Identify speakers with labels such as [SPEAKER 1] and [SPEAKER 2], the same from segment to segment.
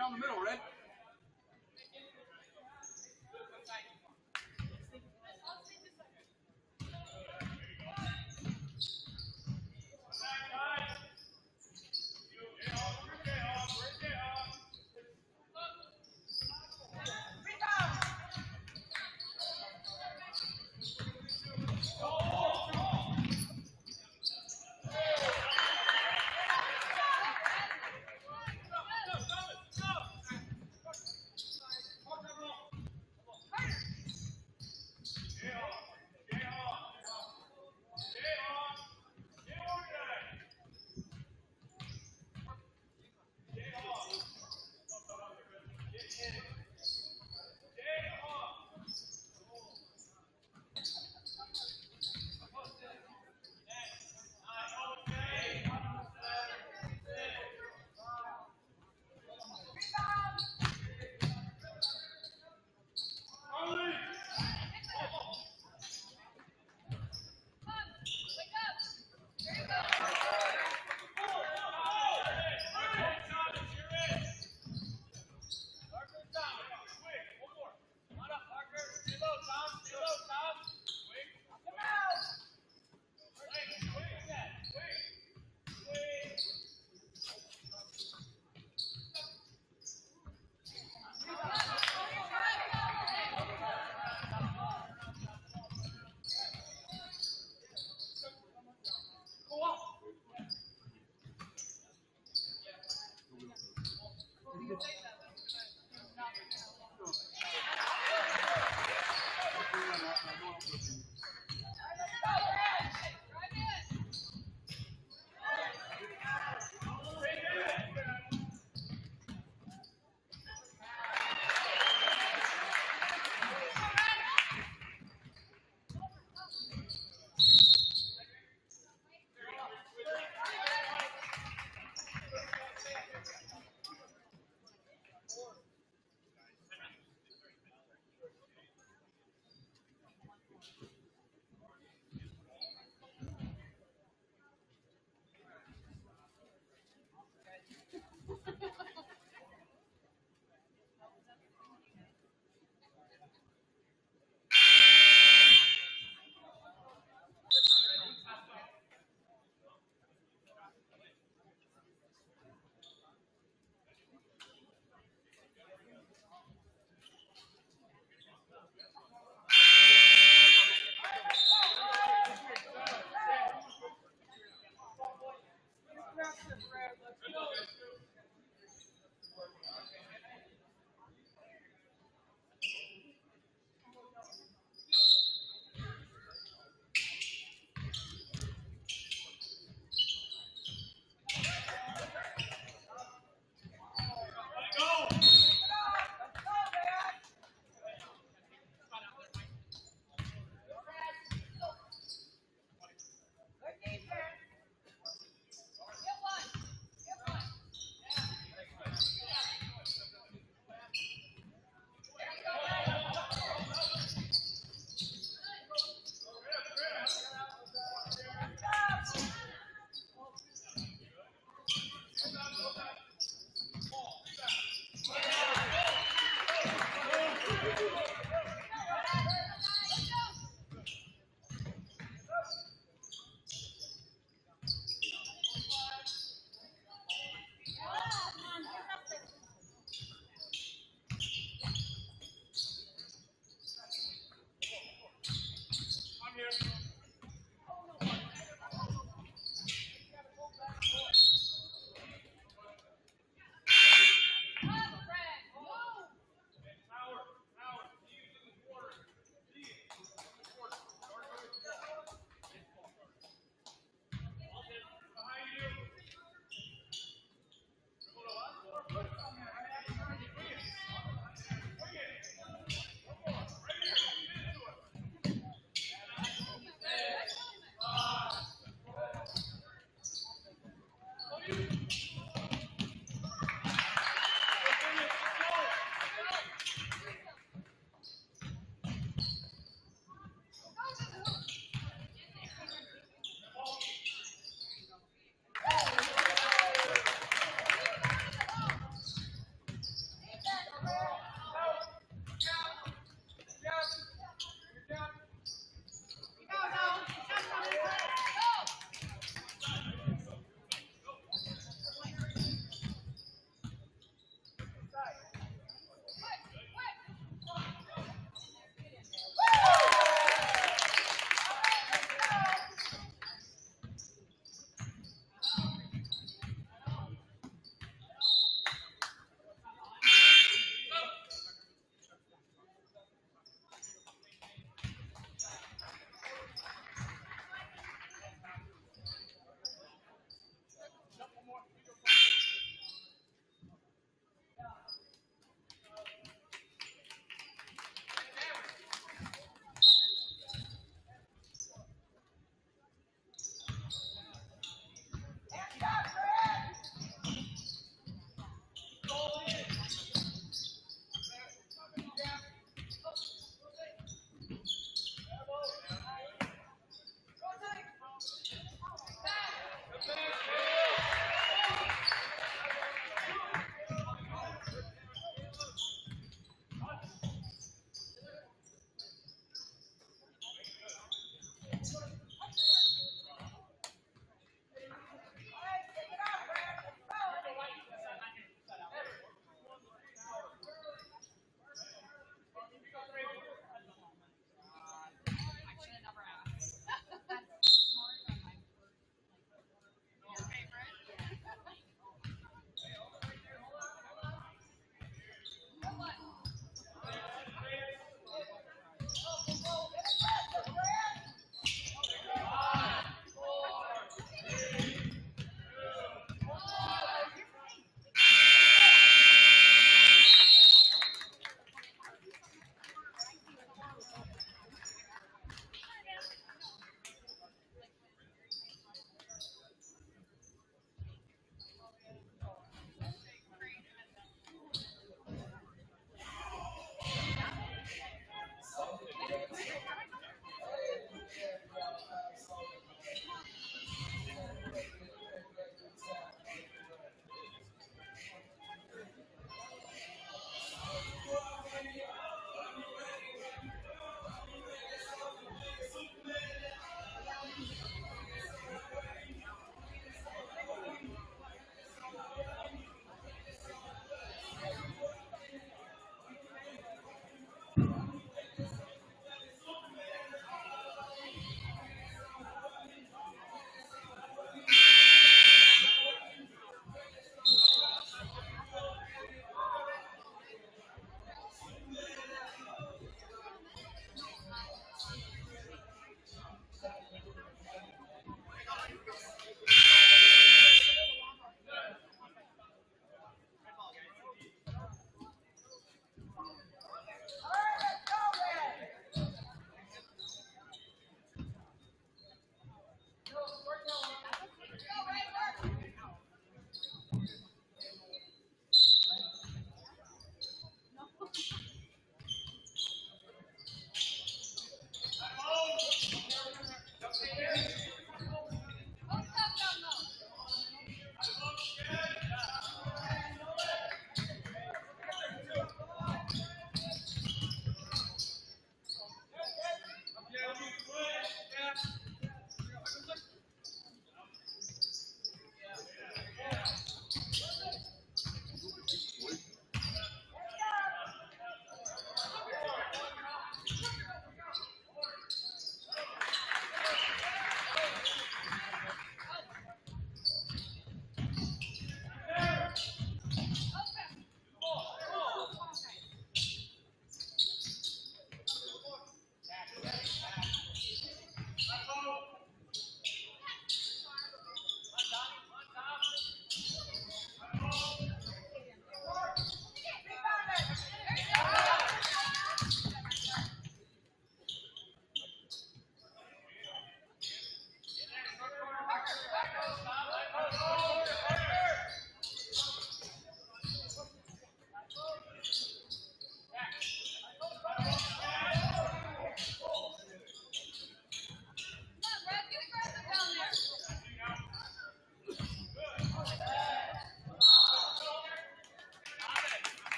[SPEAKER 1] down the middle, Red.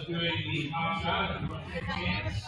[SPEAKER 1] Doing the half shot, you want to take a chance?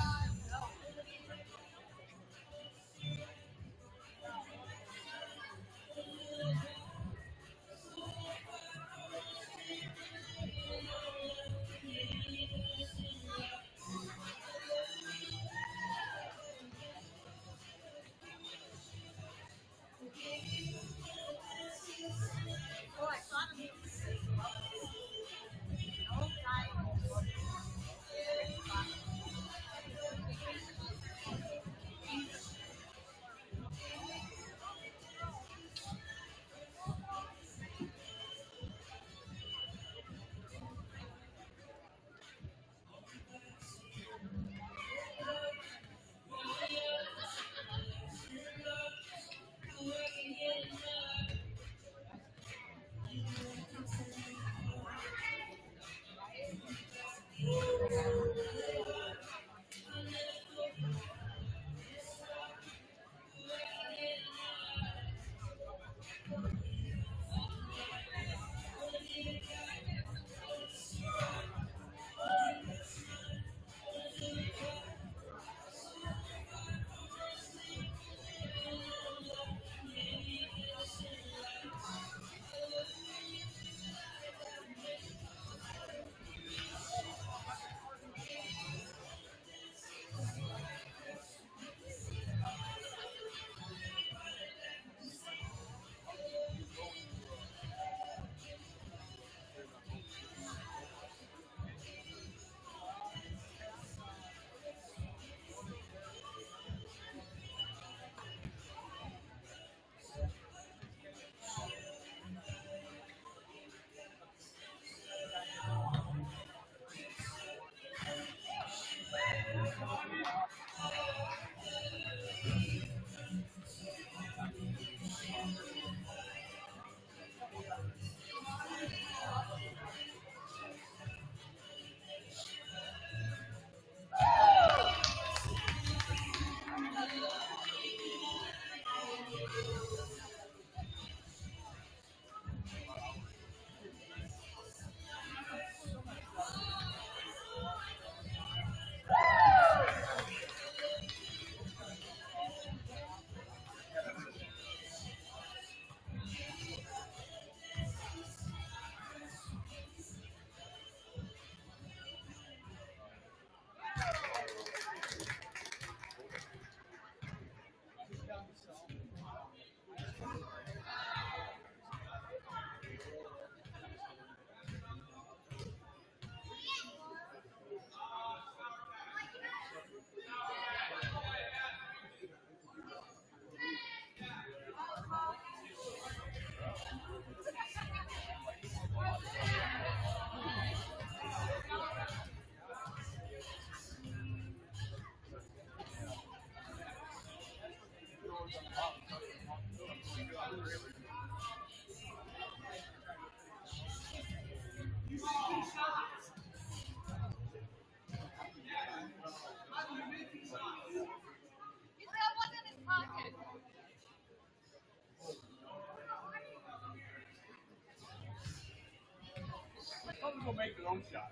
[SPEAKER 1] Some people make their own shot.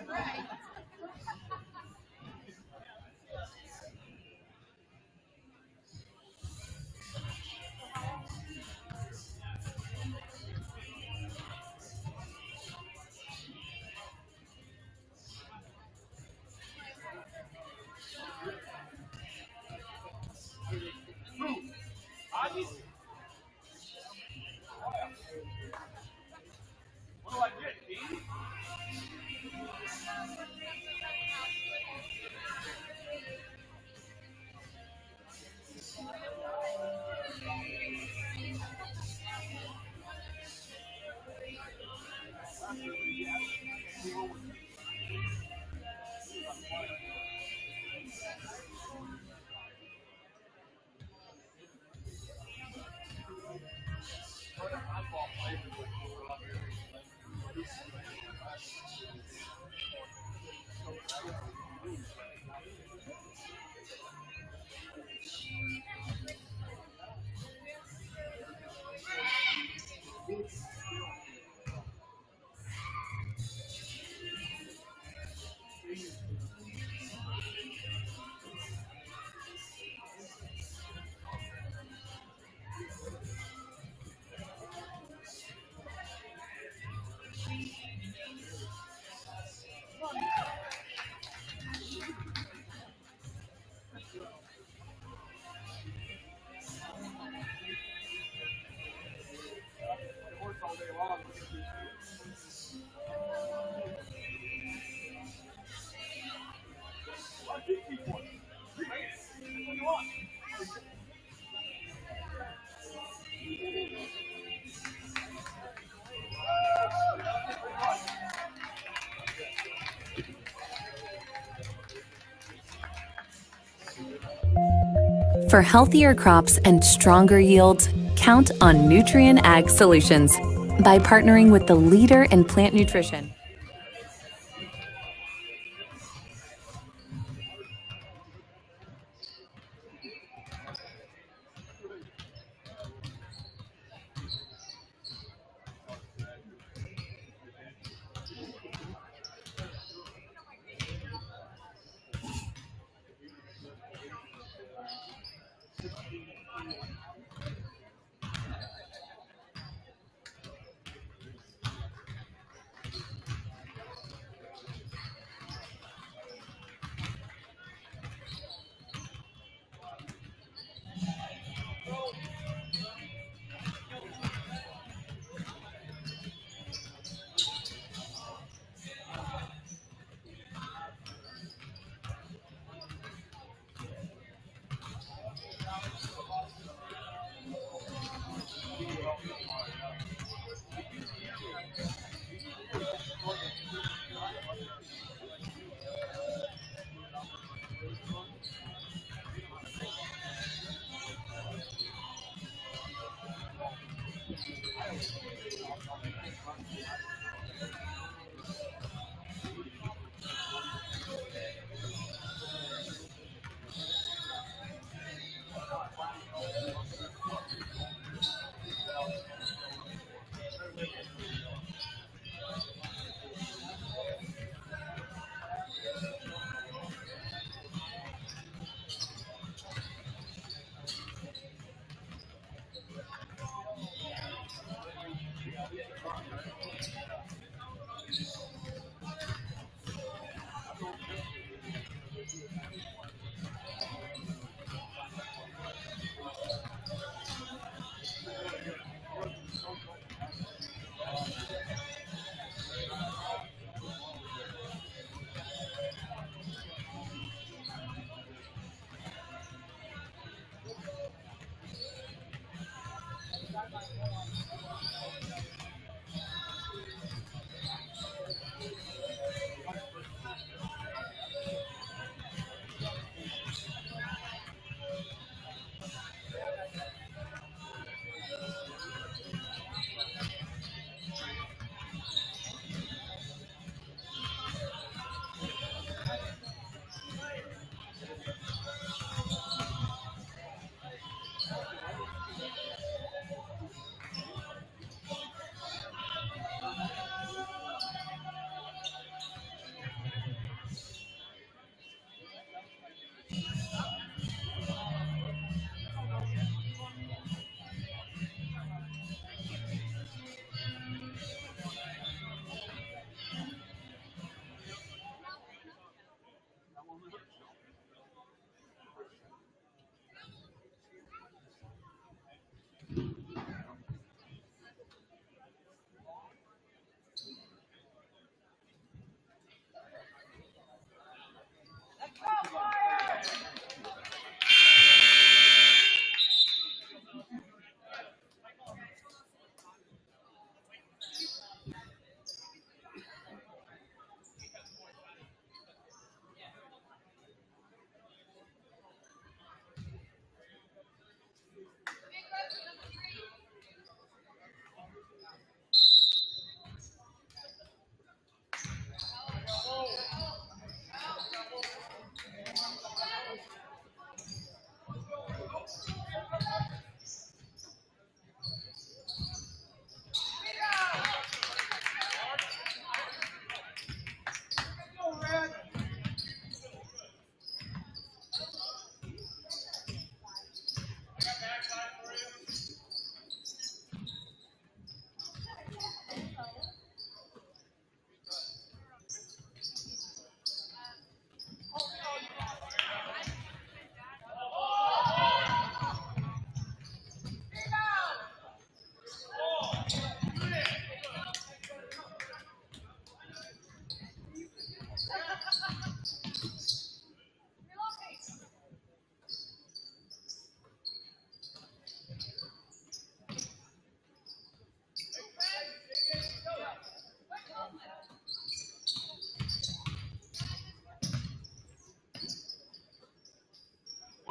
[SPEAKER 1] Right.
[SPEAKER 2] For healthier crops and stronger yields, count on Nutrien Ag Solutions. By partnering with the leader in plant nutrition,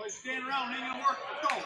[SPEAKER 3] Boys, stand around, ain't gonna work. Let's go.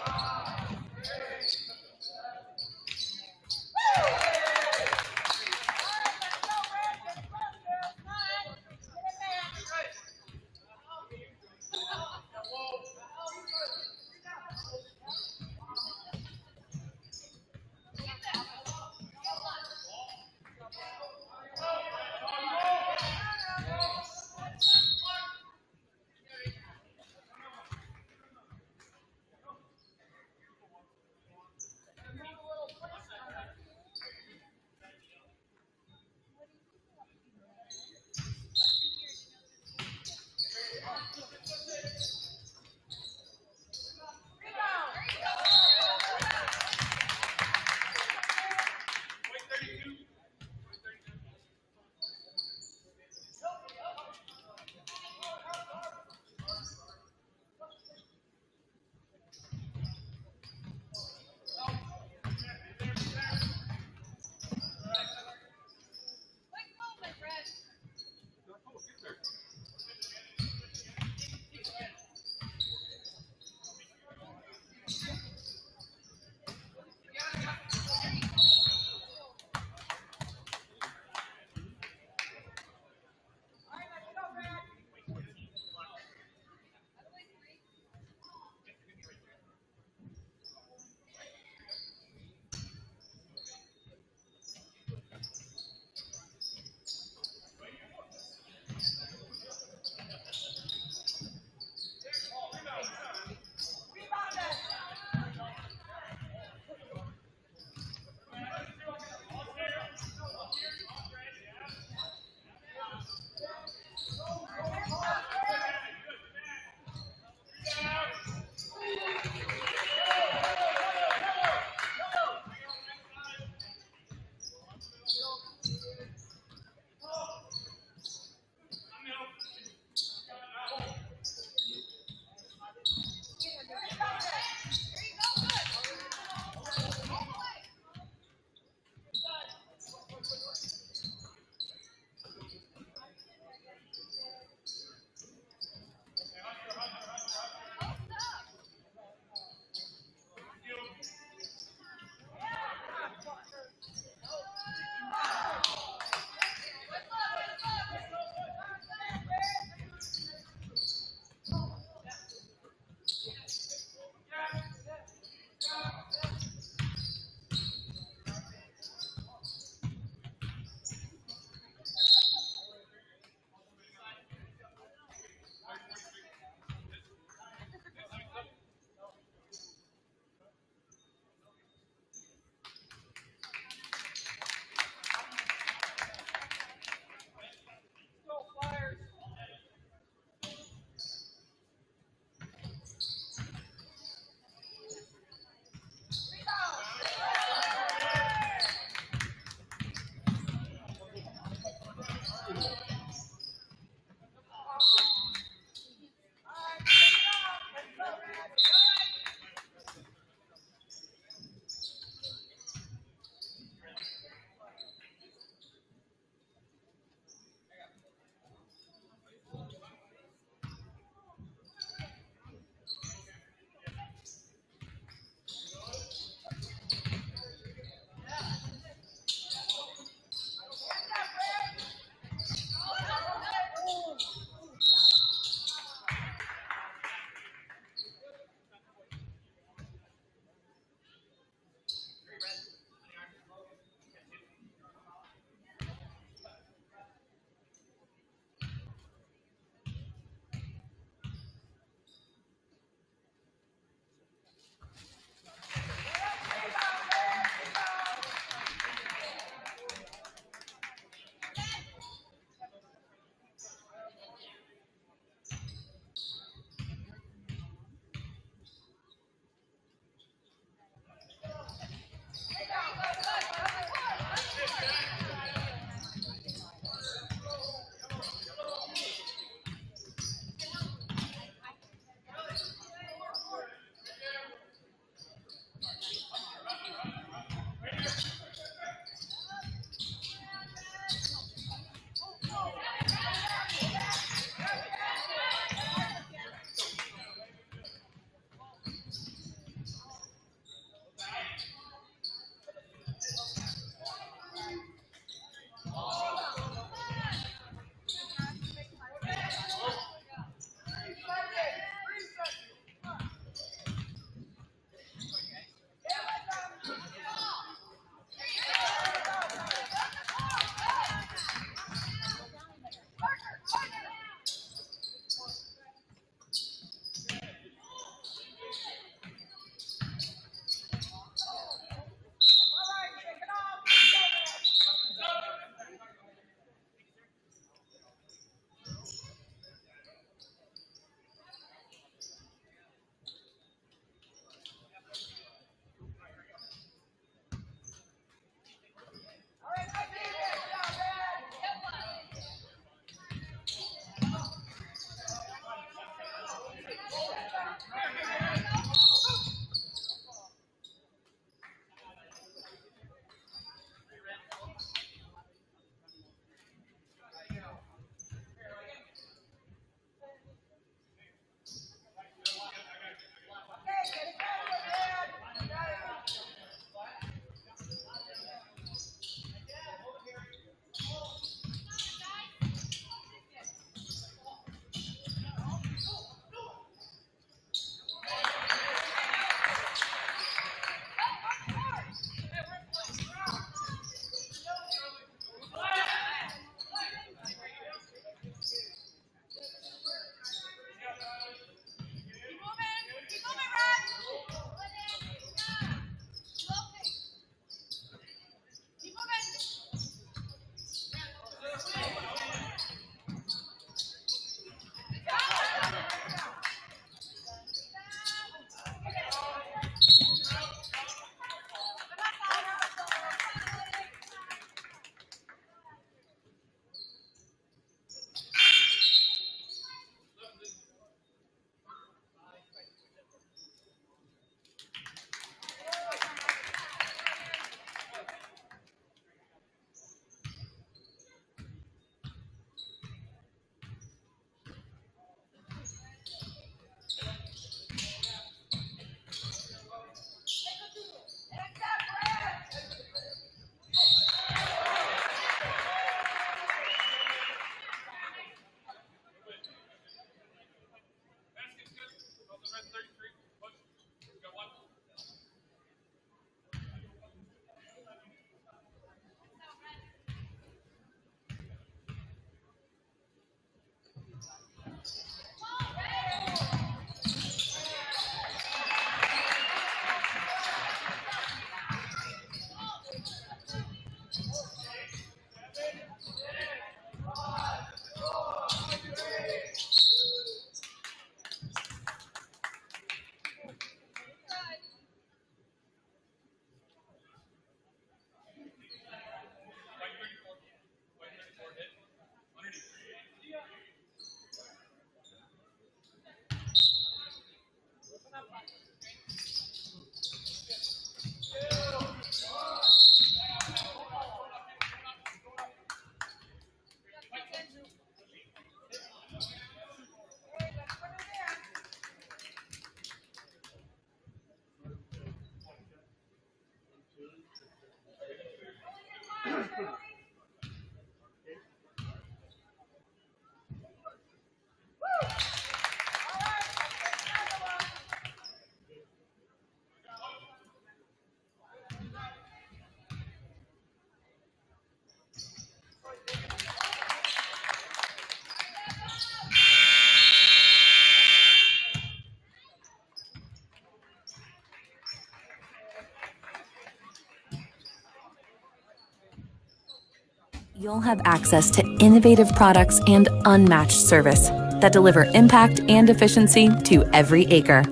[SPEAKER 2] You'll have access to innovative products and unmatched service that deliver impact and efficiency to every acre.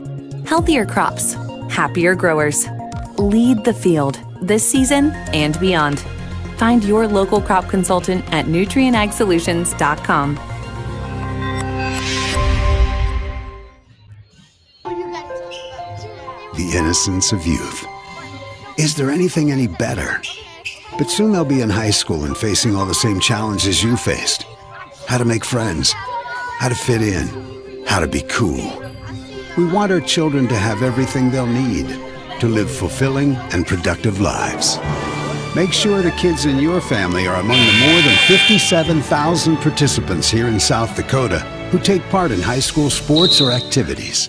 [SPEAKER 2] Healthier crops, happier growers. Lead the field this season and beyond. Find your local crop consultant at nutrienagsolutions.com.
[SPEAKER 4] The innocence of youth. Is there anything any better? But soon they'll be in high school and facing all the same challenges you faced. How to make friends, how to fit in, how to be cool. We want our children to have everything they'll need to live fulfilling and productive lives. Make sure the kids in your family are among the more than 57,000 participants here in South Dakota who take part in high school sports or activities.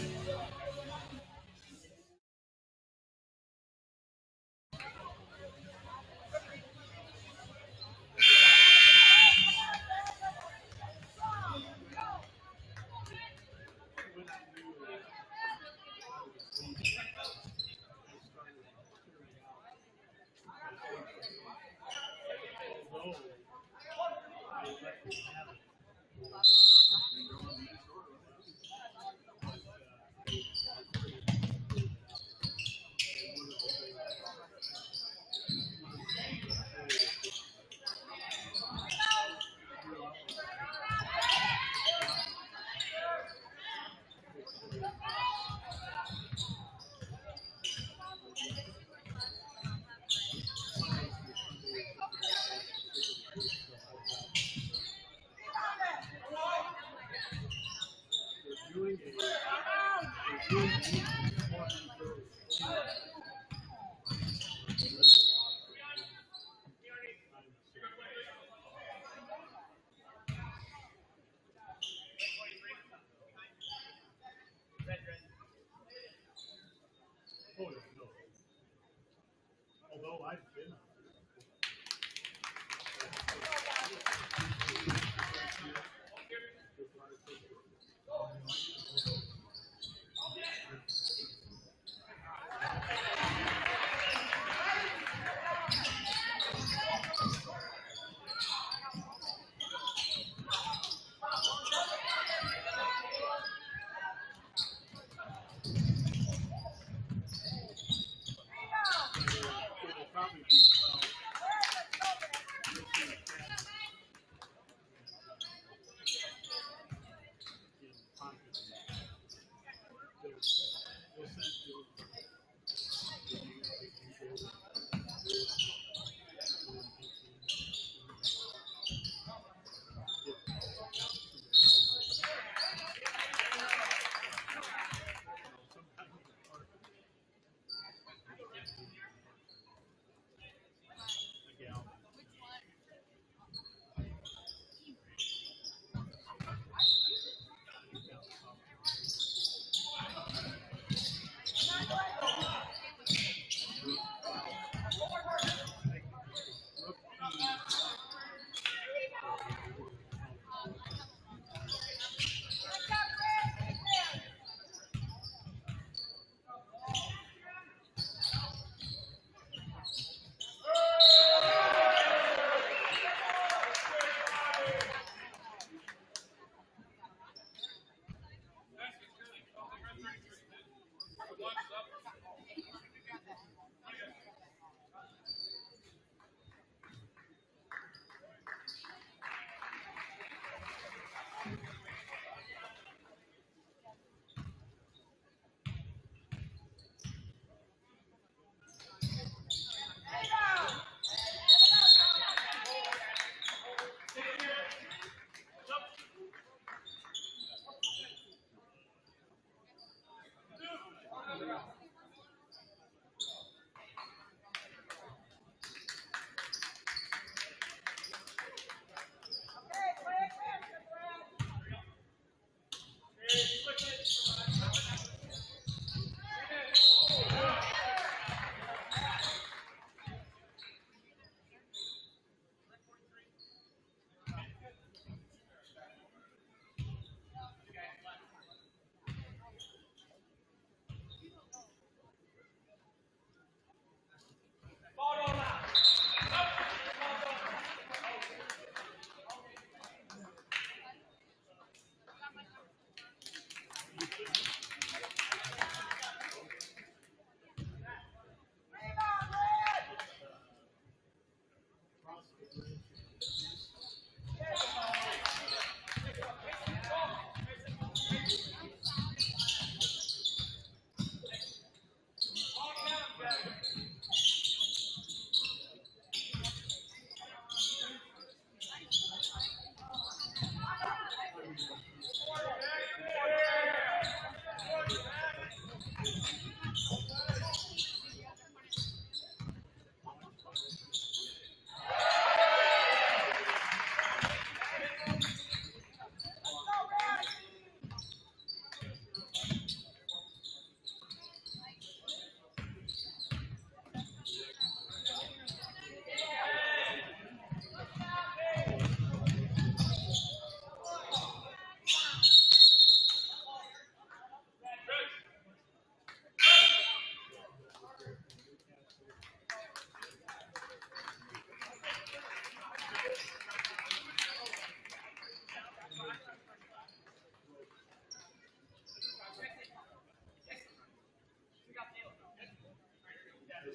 [SPEAKER 3] Hey,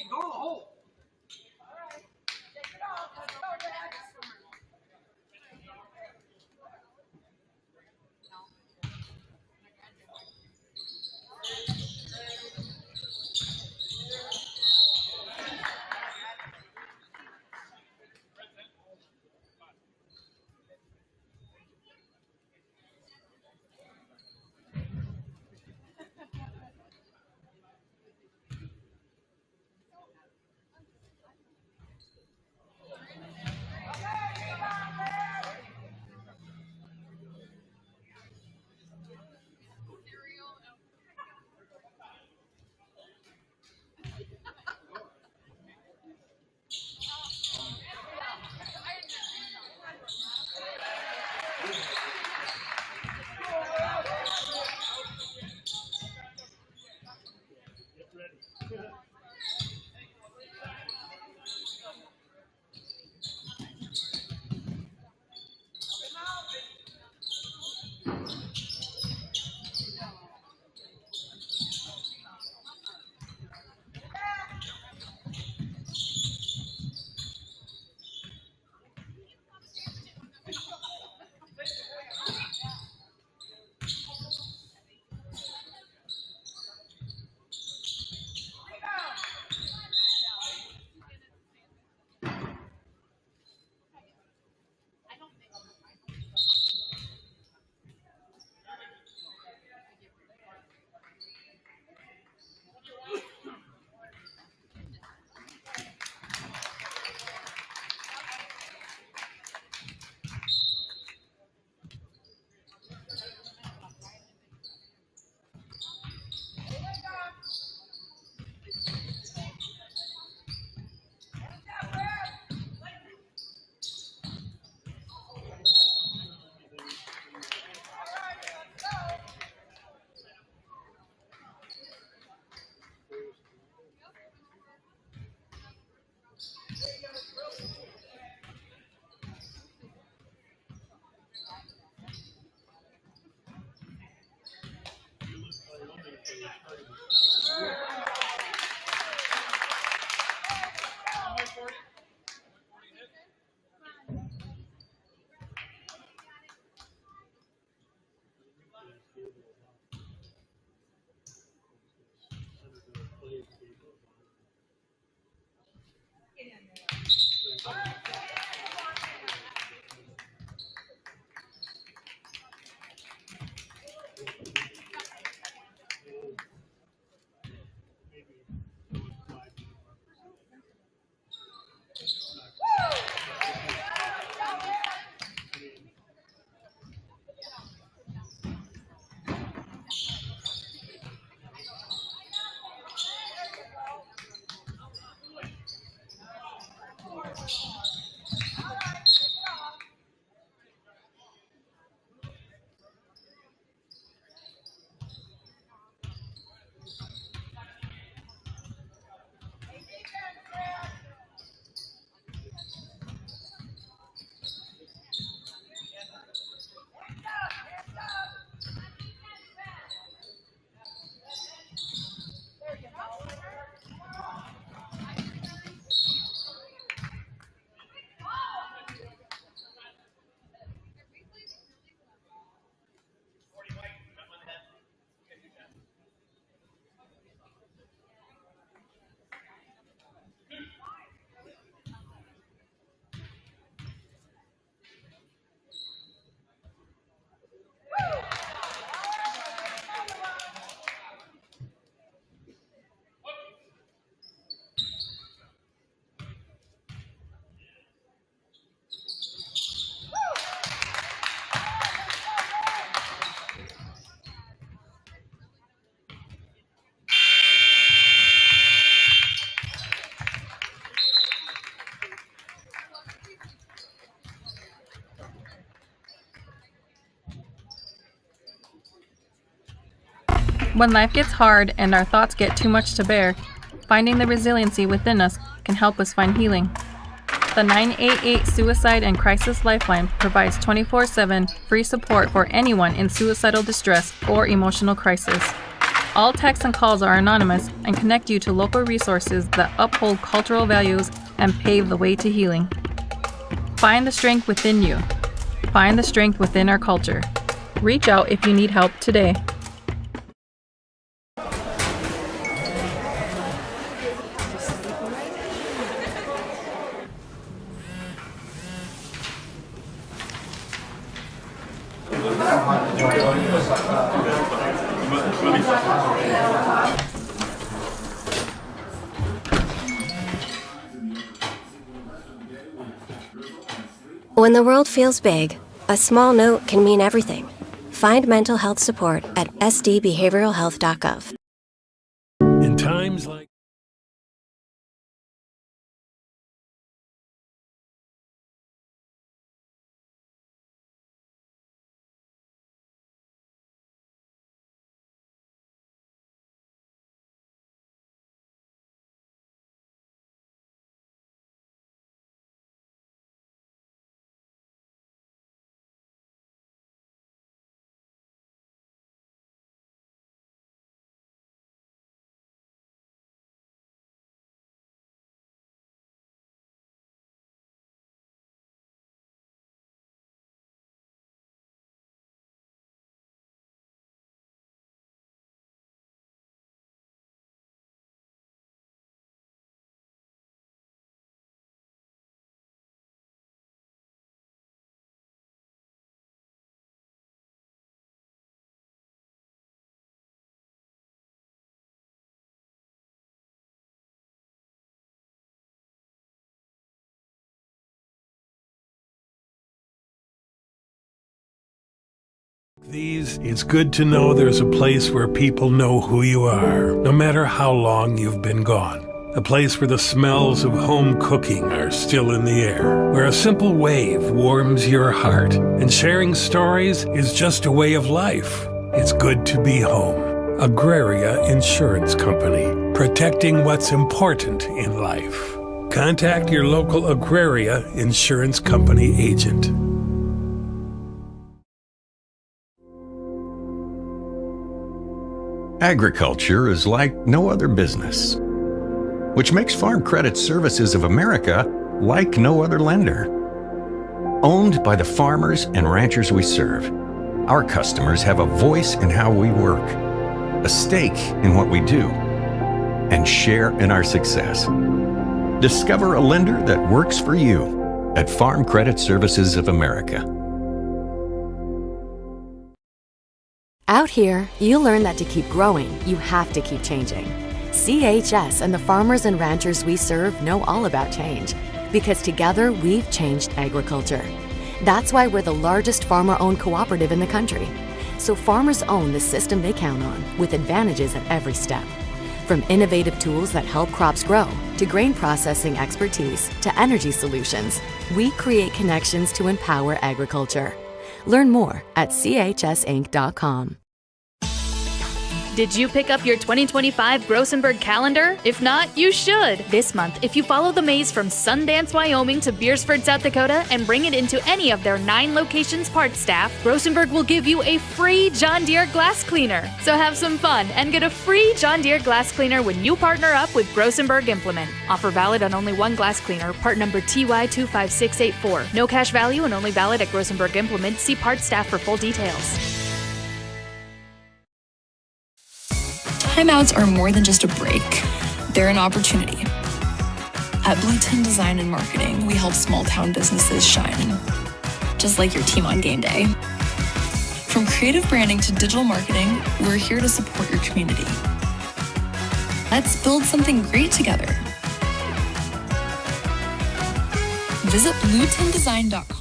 [SPEAKER 3] go to the hole.
[SPEAKER 5] When life gets hard and our thoughts get too much to bear, finding the resiliency within us can help us find healing. The 988 Suicide and Crisis Lifeline provides 24/7 free support for anyone in suicidal distress or emotional crisis. All texts and calls are anonymous and connect you to local resources that uphold cultural values and pave the way to healing. Find the strength within you. Find the strength within our culture. Reach out if you need help today.
[SPEAKER 6] When the world feels big, a small note can mean everything. Find mental health support at sdbehavioralhealth.gov.
[SPEAKER 7] In times like these, it's good to know there's a place where people know who you are, no matter how long you've been gone. A place where the smells of home cooking are still in the air, where a simple wave warms your heart, and sharing stories is just a way of life. It's good to be home. Agraria Insurance Company, protecting what's important in life. Contact your local Agraria Insurance Company agent.
[SPEAKER 8] Agriculture is like no other business, which makes Farm Credit Services of America like no other lender. Owned by the farmers and ranchers we serve, our customers have a voice in how we work, a stake in what we do, and share in our success. Discover a lender that works for you at Farm Credit Services of America.
[SPEAKER 9] Out here, you learn that to keep growing, you have to keep changing. CHS and the farmers and ranchers we serve know all about change, because together we've changed agriculture. That's why we're the largest farmer-owned cooperative in the country. So farmers own the system they count on, with advantages at every step. From innovative tools that help crops grow, to grain processing expertise, to energy solutions, we create connections to empower agriculture. Learn more at chsinc.com.
[SPEAKER 10] Did you pick up your 2025 Grossenberg calendar? If not, you should. This month, if you follow the maze from Sundance, Wyoming to Beersford, South Dakota, and bring it into any of their 9 locations parts staff, Grossenberg will give you a free John Deere glass cleaner. So have some fun and get a free John Deere glass cleaner when you partner up with Grossenberg Implement. Offer valid on only one glass cleaner, part number TY25684. No cash value and only valid at Grossenberg Implement. See parts staff for full details.
[SPEAKER 11] Timeouts are more than just a break. They're an opportunity. At Blue 10 Design and Marketing, we help small town businesses shine, just like your team on game day. From creative branding to digital marketing, we're here to support your community. Let's build something great together. Visit blue10design.com.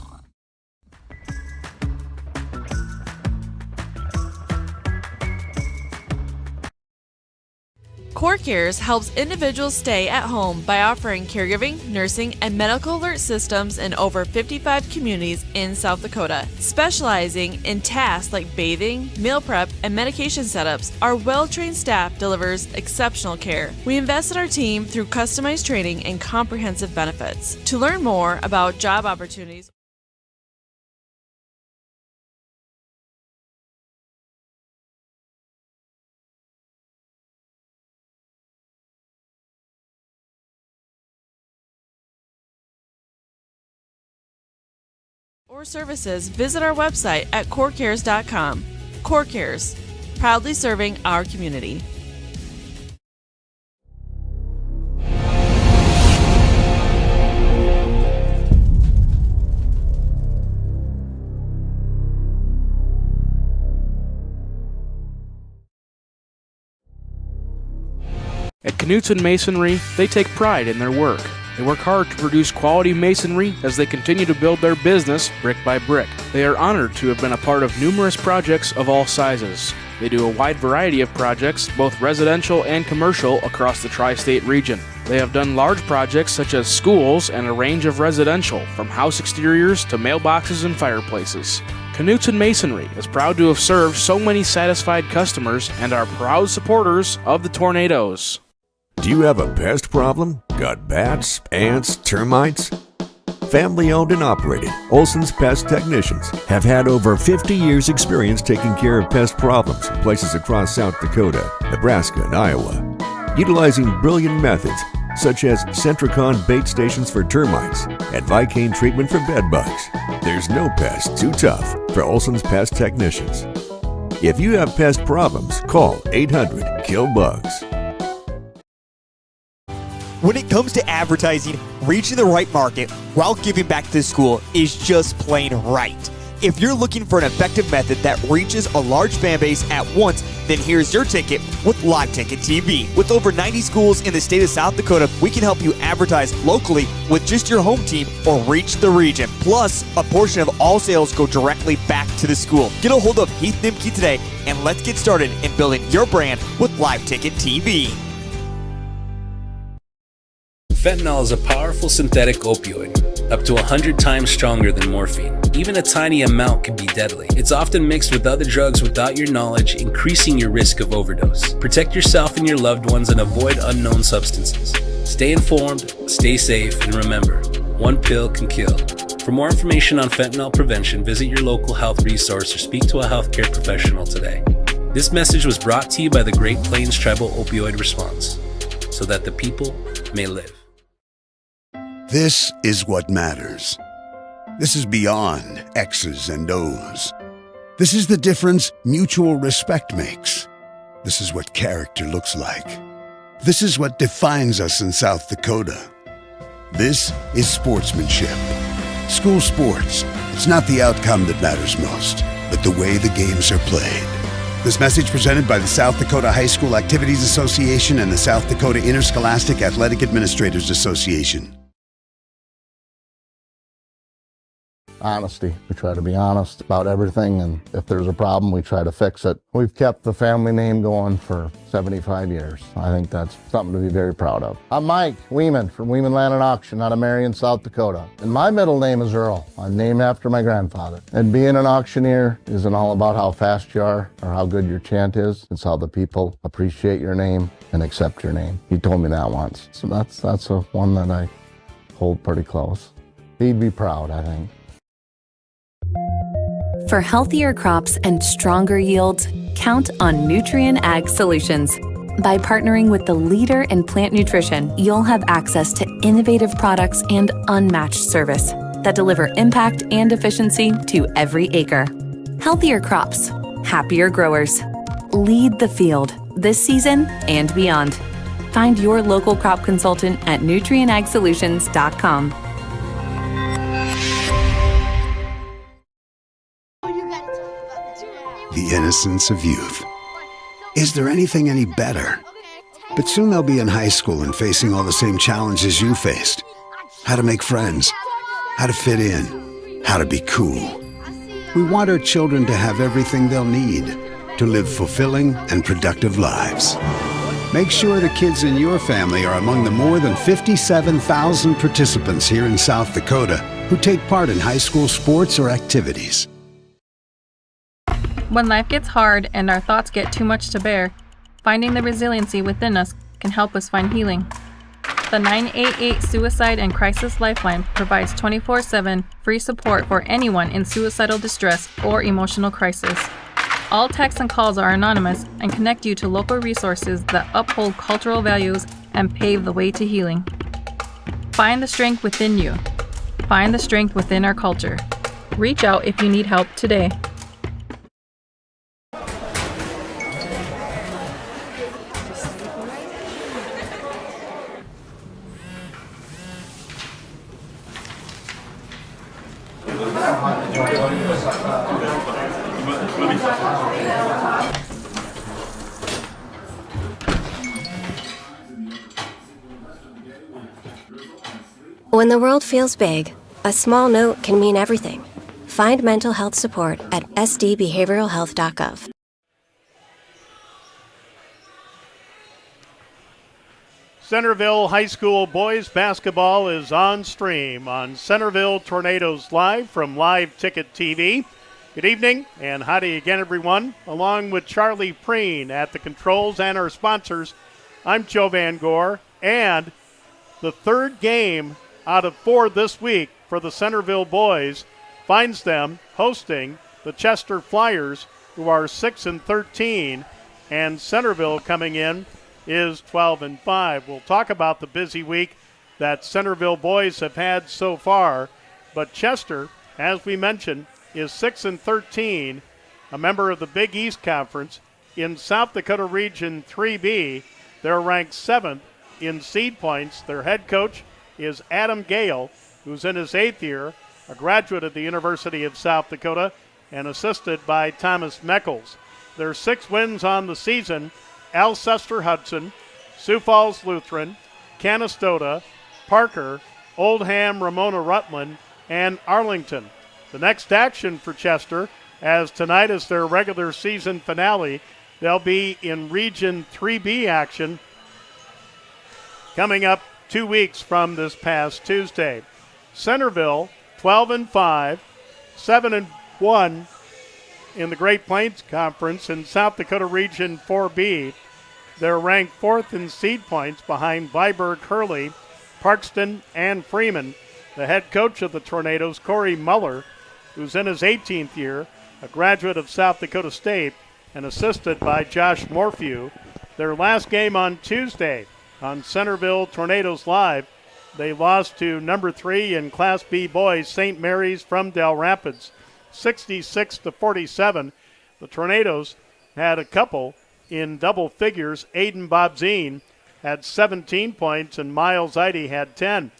[SPEAKER 12] CoreCares helps individuals stay at home by offering caregiving, nursing, and medical alert systems in over 55 communities in South Dakota. Specializing in tasks like bathing, meal prep, and medication setups, our well-trained staff delivers exceptional care. We invest in our team through customized training and comprehensive benefits. To learn more about job opportunities or services, visit our website at corecares.com. CoreCares, proudly serving our community.
[SPEAKER 13] At Knutson Masonry, they take pride in their work. They work hard to produce quality masonry as they continue to build their business brick by brick. They are honored to have been a part of numerous projects of all sizes. They do a wide variety of projects, both residential and commercial, across the tri-state region. They have done large projects such as schools and a range of residential, from house exteriors to mailboxes and fireplaces. Knutson Masonry is proud to have served so many satisfied customers and are proud supporters of the Tornadoes.
[SPEAKER 14] Do you have a pest problem? Got bats, ants, termites? Family owned and operated, Olson's Pest Technicians have had over 50 years experience taking care of pest problems in places across South Dakota, Nebraska, and Iowa. Utilizing brilliant methods such as Centricon bait stations for termites and Vicane treatment for bed bugs, there's no pest too tough for Olson's Pest Technicians. If you have pest problems, call 800-KILL-BUGS.
[SPEAKER 15] When it comes to advertising, reaching the right market while giving back to the school is just plain right. If you're looking for an effective method that reaches a large fan base at once, then here's your ticket with Live Ticket TV. With over 90 schools in the state of South Dakota, we can help you advertise locally with just your home team or reach the region. Plus, a portion of all sales go directly back to the school. Get a hold of Heath Nimke today and let's get started in building your brand with Live Ticket TV.
[SPEAKER 16] Fentanyl is a powerful synthetic opioid, up to 100 times stronger than morphine. Even a tiny amount can be deadly. It's often mixed with other drugs without your knowledge, increasing your risk of overdose. Protect yourself and your loved ones and avoid unknown substances. Stay informed, stay safe, and remember, one pill can kill. For more information on fentanyl prevention, visit your local health resource or speak to a healthcare professional today. This message was brought to you by the Great Plains Tribal Opioid Response, so that the people may live.
[SPEAKER 4] This is what matters. This is beyond X's and O's. This is the difference mutual respect makes. This is what character looks like. This is what defines us in South Dakota. This is sportsmanship. School sports, it's not the outcome that matters most, but the way the games are played. This message presented by the South Dakota High School Activities Association and the South Dakota Interscholastic Athletic Administrators Association.
[SPEAKER 17] Honesty. We try to be honest about everything, and if there's a problem, we try to fix it. We've kept the family name going for 75 years. I think that's something to be very proud of. I'm Mike Weeman from Weeman Land and Auction out of Marion, South Dakota. And my middle name is Earl. I'm named after my grandfather. And being an auctioneer isn't all about how fast you are or how good your chant is. It's how the people appreciate your name and accept your name. He told me that once. So that's a one that I hold pretty close. He'd be proud, I think.
[SPEAKER 2] For healthier crops and stronger yields, count on Nutrien Ag Solutions. By partnering with the leader in plant nutrition, you'll have access to innovative products and unmatched service that deliver impact and efficiency to every acre. Healthier crops, happier growers. Lead the field this season and beyond. Find your local crop consultant at nutrienagsolutions.com.
[SPEAKER 4] The innocence of youth. Is there anything any better? But soon they'll be in high school and facing all the same challenges you faced. How to make friends, how to fit in, how to be cool. We want our children to have everything they'll need to live fulfilling and productive lives. Make sure the kids in your family are among the more than 57,000 participants here in South Dakota who take part in high school sports or activities.
[SPEAKER 5] When life gets hard and our thoughts get too much to bear, finding the resiliency within us can help us find healing. The 988 Suicide and Crisis Lifeline provides 24/7 free support for anyone in suicidal distress or emotional crisis. All texts and calls are anonymous and connect you to local resources that uphold cultural values and pave the way to healing. Find the strength within you. Find the strength within our culture. Reach out if you need help today.
[SPEAKER 6] When the world feels big, a small note can mean everything. Find mental health support at sdbehavioralhealth.gov.
[SPEAKER 18] Centerville High School boys basketball is on stream on Centerville Tornadoes Live from Live Ticket TV. Good evening and howdy again, everyone. Along with Charlie Preen at the controls and our sponsors, I'm Joe Van Gore, and the third game out of 4 this week for the Centerville boys finds them hosting the Chester Flyers, who are 6-13, and Centerville coming in is 12-5. We'll talk about the busy week that Centerville boys have had so far, but Chester, as we mentioned, is 6-13, a member of the Big East Conference. In South Dakota Region 3B, they're ranked 7th in seed points. Their head coach is Adam Gale, who's in his 8th year, a graduate of the University of South Dakota, and assisted by Thomas Meckles. Their 6 wins on the season: Alcester Hudson, Sioux Falls Lutheran, Canastota, Parker, Oldham Ramona Rutland, and Arlington. The next action for Chester, as tonight is their regular season finale, they'll be in Region 3B action coming up 2 weeks from this past Tuesday. Centerville, 12-5, 7-1 in the Great Plains Conference. In South Dakota Region 4B, they're ranked 4th in seed points behind Viborg, Hurley, Parkston, and Freeman. The head coach of the Tornadoes, Corey Muller, who's in his 18th year, a graduate of South Dakota State, and assisted by Josh Morphew. Their last game on Tuesday on Centerville Tornadoes Live, they lost to number 3 in Class B boys, St. Mary's from Del Rapids, 66-47. The Tornadoes had a couple in double figures. Aiden Bobzine had 17 points and Miles Eide had 10.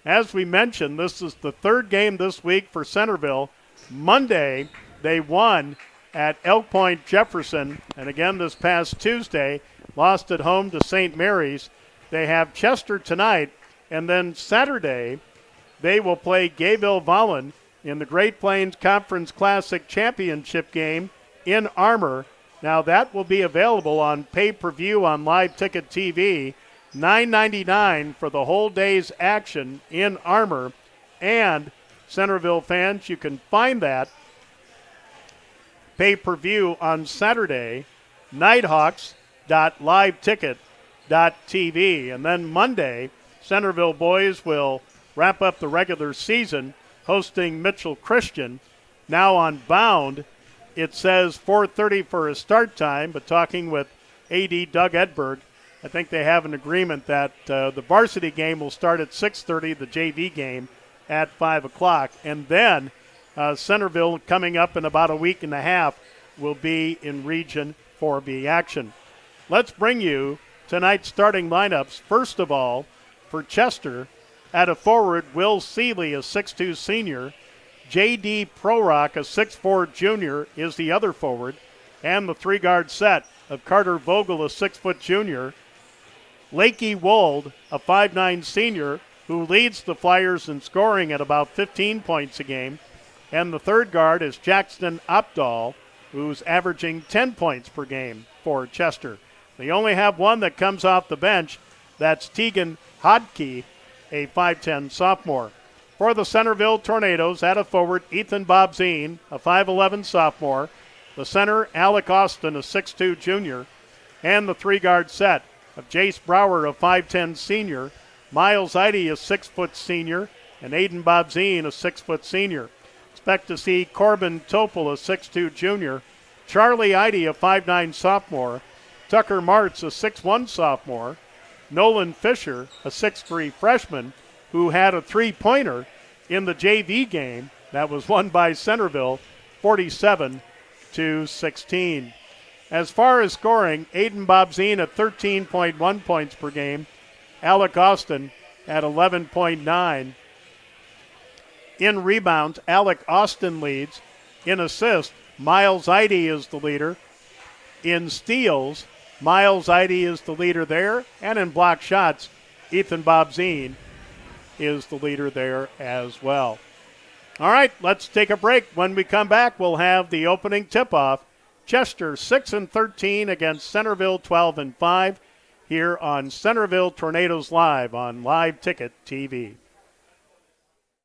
[SPEAKER 18] As we mentioned, this is the third game this week for Centerville. Monday, they won at Elk Point Jefferson, and again this past Tuesday, lost at home to St. Mary's. They have Chester tonight, and then Saturday, they will play Gayville-Vollen in the Great Plains Conference Classic Championship game in Armour. Now that will be available on pay-per-view on Live Ticket TV, $9.99 for the whole day's action in Armour. And Centerville fans, you can find that pay-per-view on Saturday, nighthawks.liveticket.tv. And then Monday, Centerville boys will wrap up the regular season hosting Mitchell Christian. Now on Bound, it says 4:30 for a start time, but talking with AD Doug Edberg, I think they have an agreement that the varsity game will start at 6:30, the JV game at 5 o'clock. And then Centerville, coming up in about a week and a half, will be in Region 4B action. Let's bring you tonight's starting lineups. First of all, for Chester, at a forward, Will Seeley, a 6'2 senior. J.D. Prorock, a 6'4 junior, is the other forward. And the 3-guard set of Carter Vogel, a 6-foot junior. Lakey Wold, a 5'9 senior, who leads the Flyers in scoring at about 15 points a game. And the 3rd guard is Jackson Opdahl, who's averaging 10 points per game for Chester. They only have one that comes off the bench. That's Tegan Hodke, a 5'10 sophomore. For the Centerville Tornadoes, at a forward, Ethan Bobzine, a 5'11 sophomore. The center, Alec Austin, a 6'2 junior. And the three-guard set of Jace Brower, a 5'10 senior. Miles Eide, a 6-foot senior. And Aiden Bobzine, a 6-foot senior. Expect to see Corbin Topel, a 6'2 junior. Charlie Eide, a 5'9 sophomore. Tucker Martz, a 6'1 sophomore. Nolan Fisher, a 6'3 freshman, who had a three-pointer in the JV game that was won by Centerville, 47-16. As far as scoring, Aiden Bobzine at 13.1 points per game. Alec Austin at 11.9. In rebounds, Alec Austin leads. In assists, Miles Eide is the leader. In steals, Miles Eide is the leader there. And in block shots, Ethan Bobzine is the leader there as well. All right, let's take a break. When we come back, we'll have the opening tip-off. Chester 6-13 against Centerville 12-5 here on Centerville Tornadoes Live on Live Ticket TV.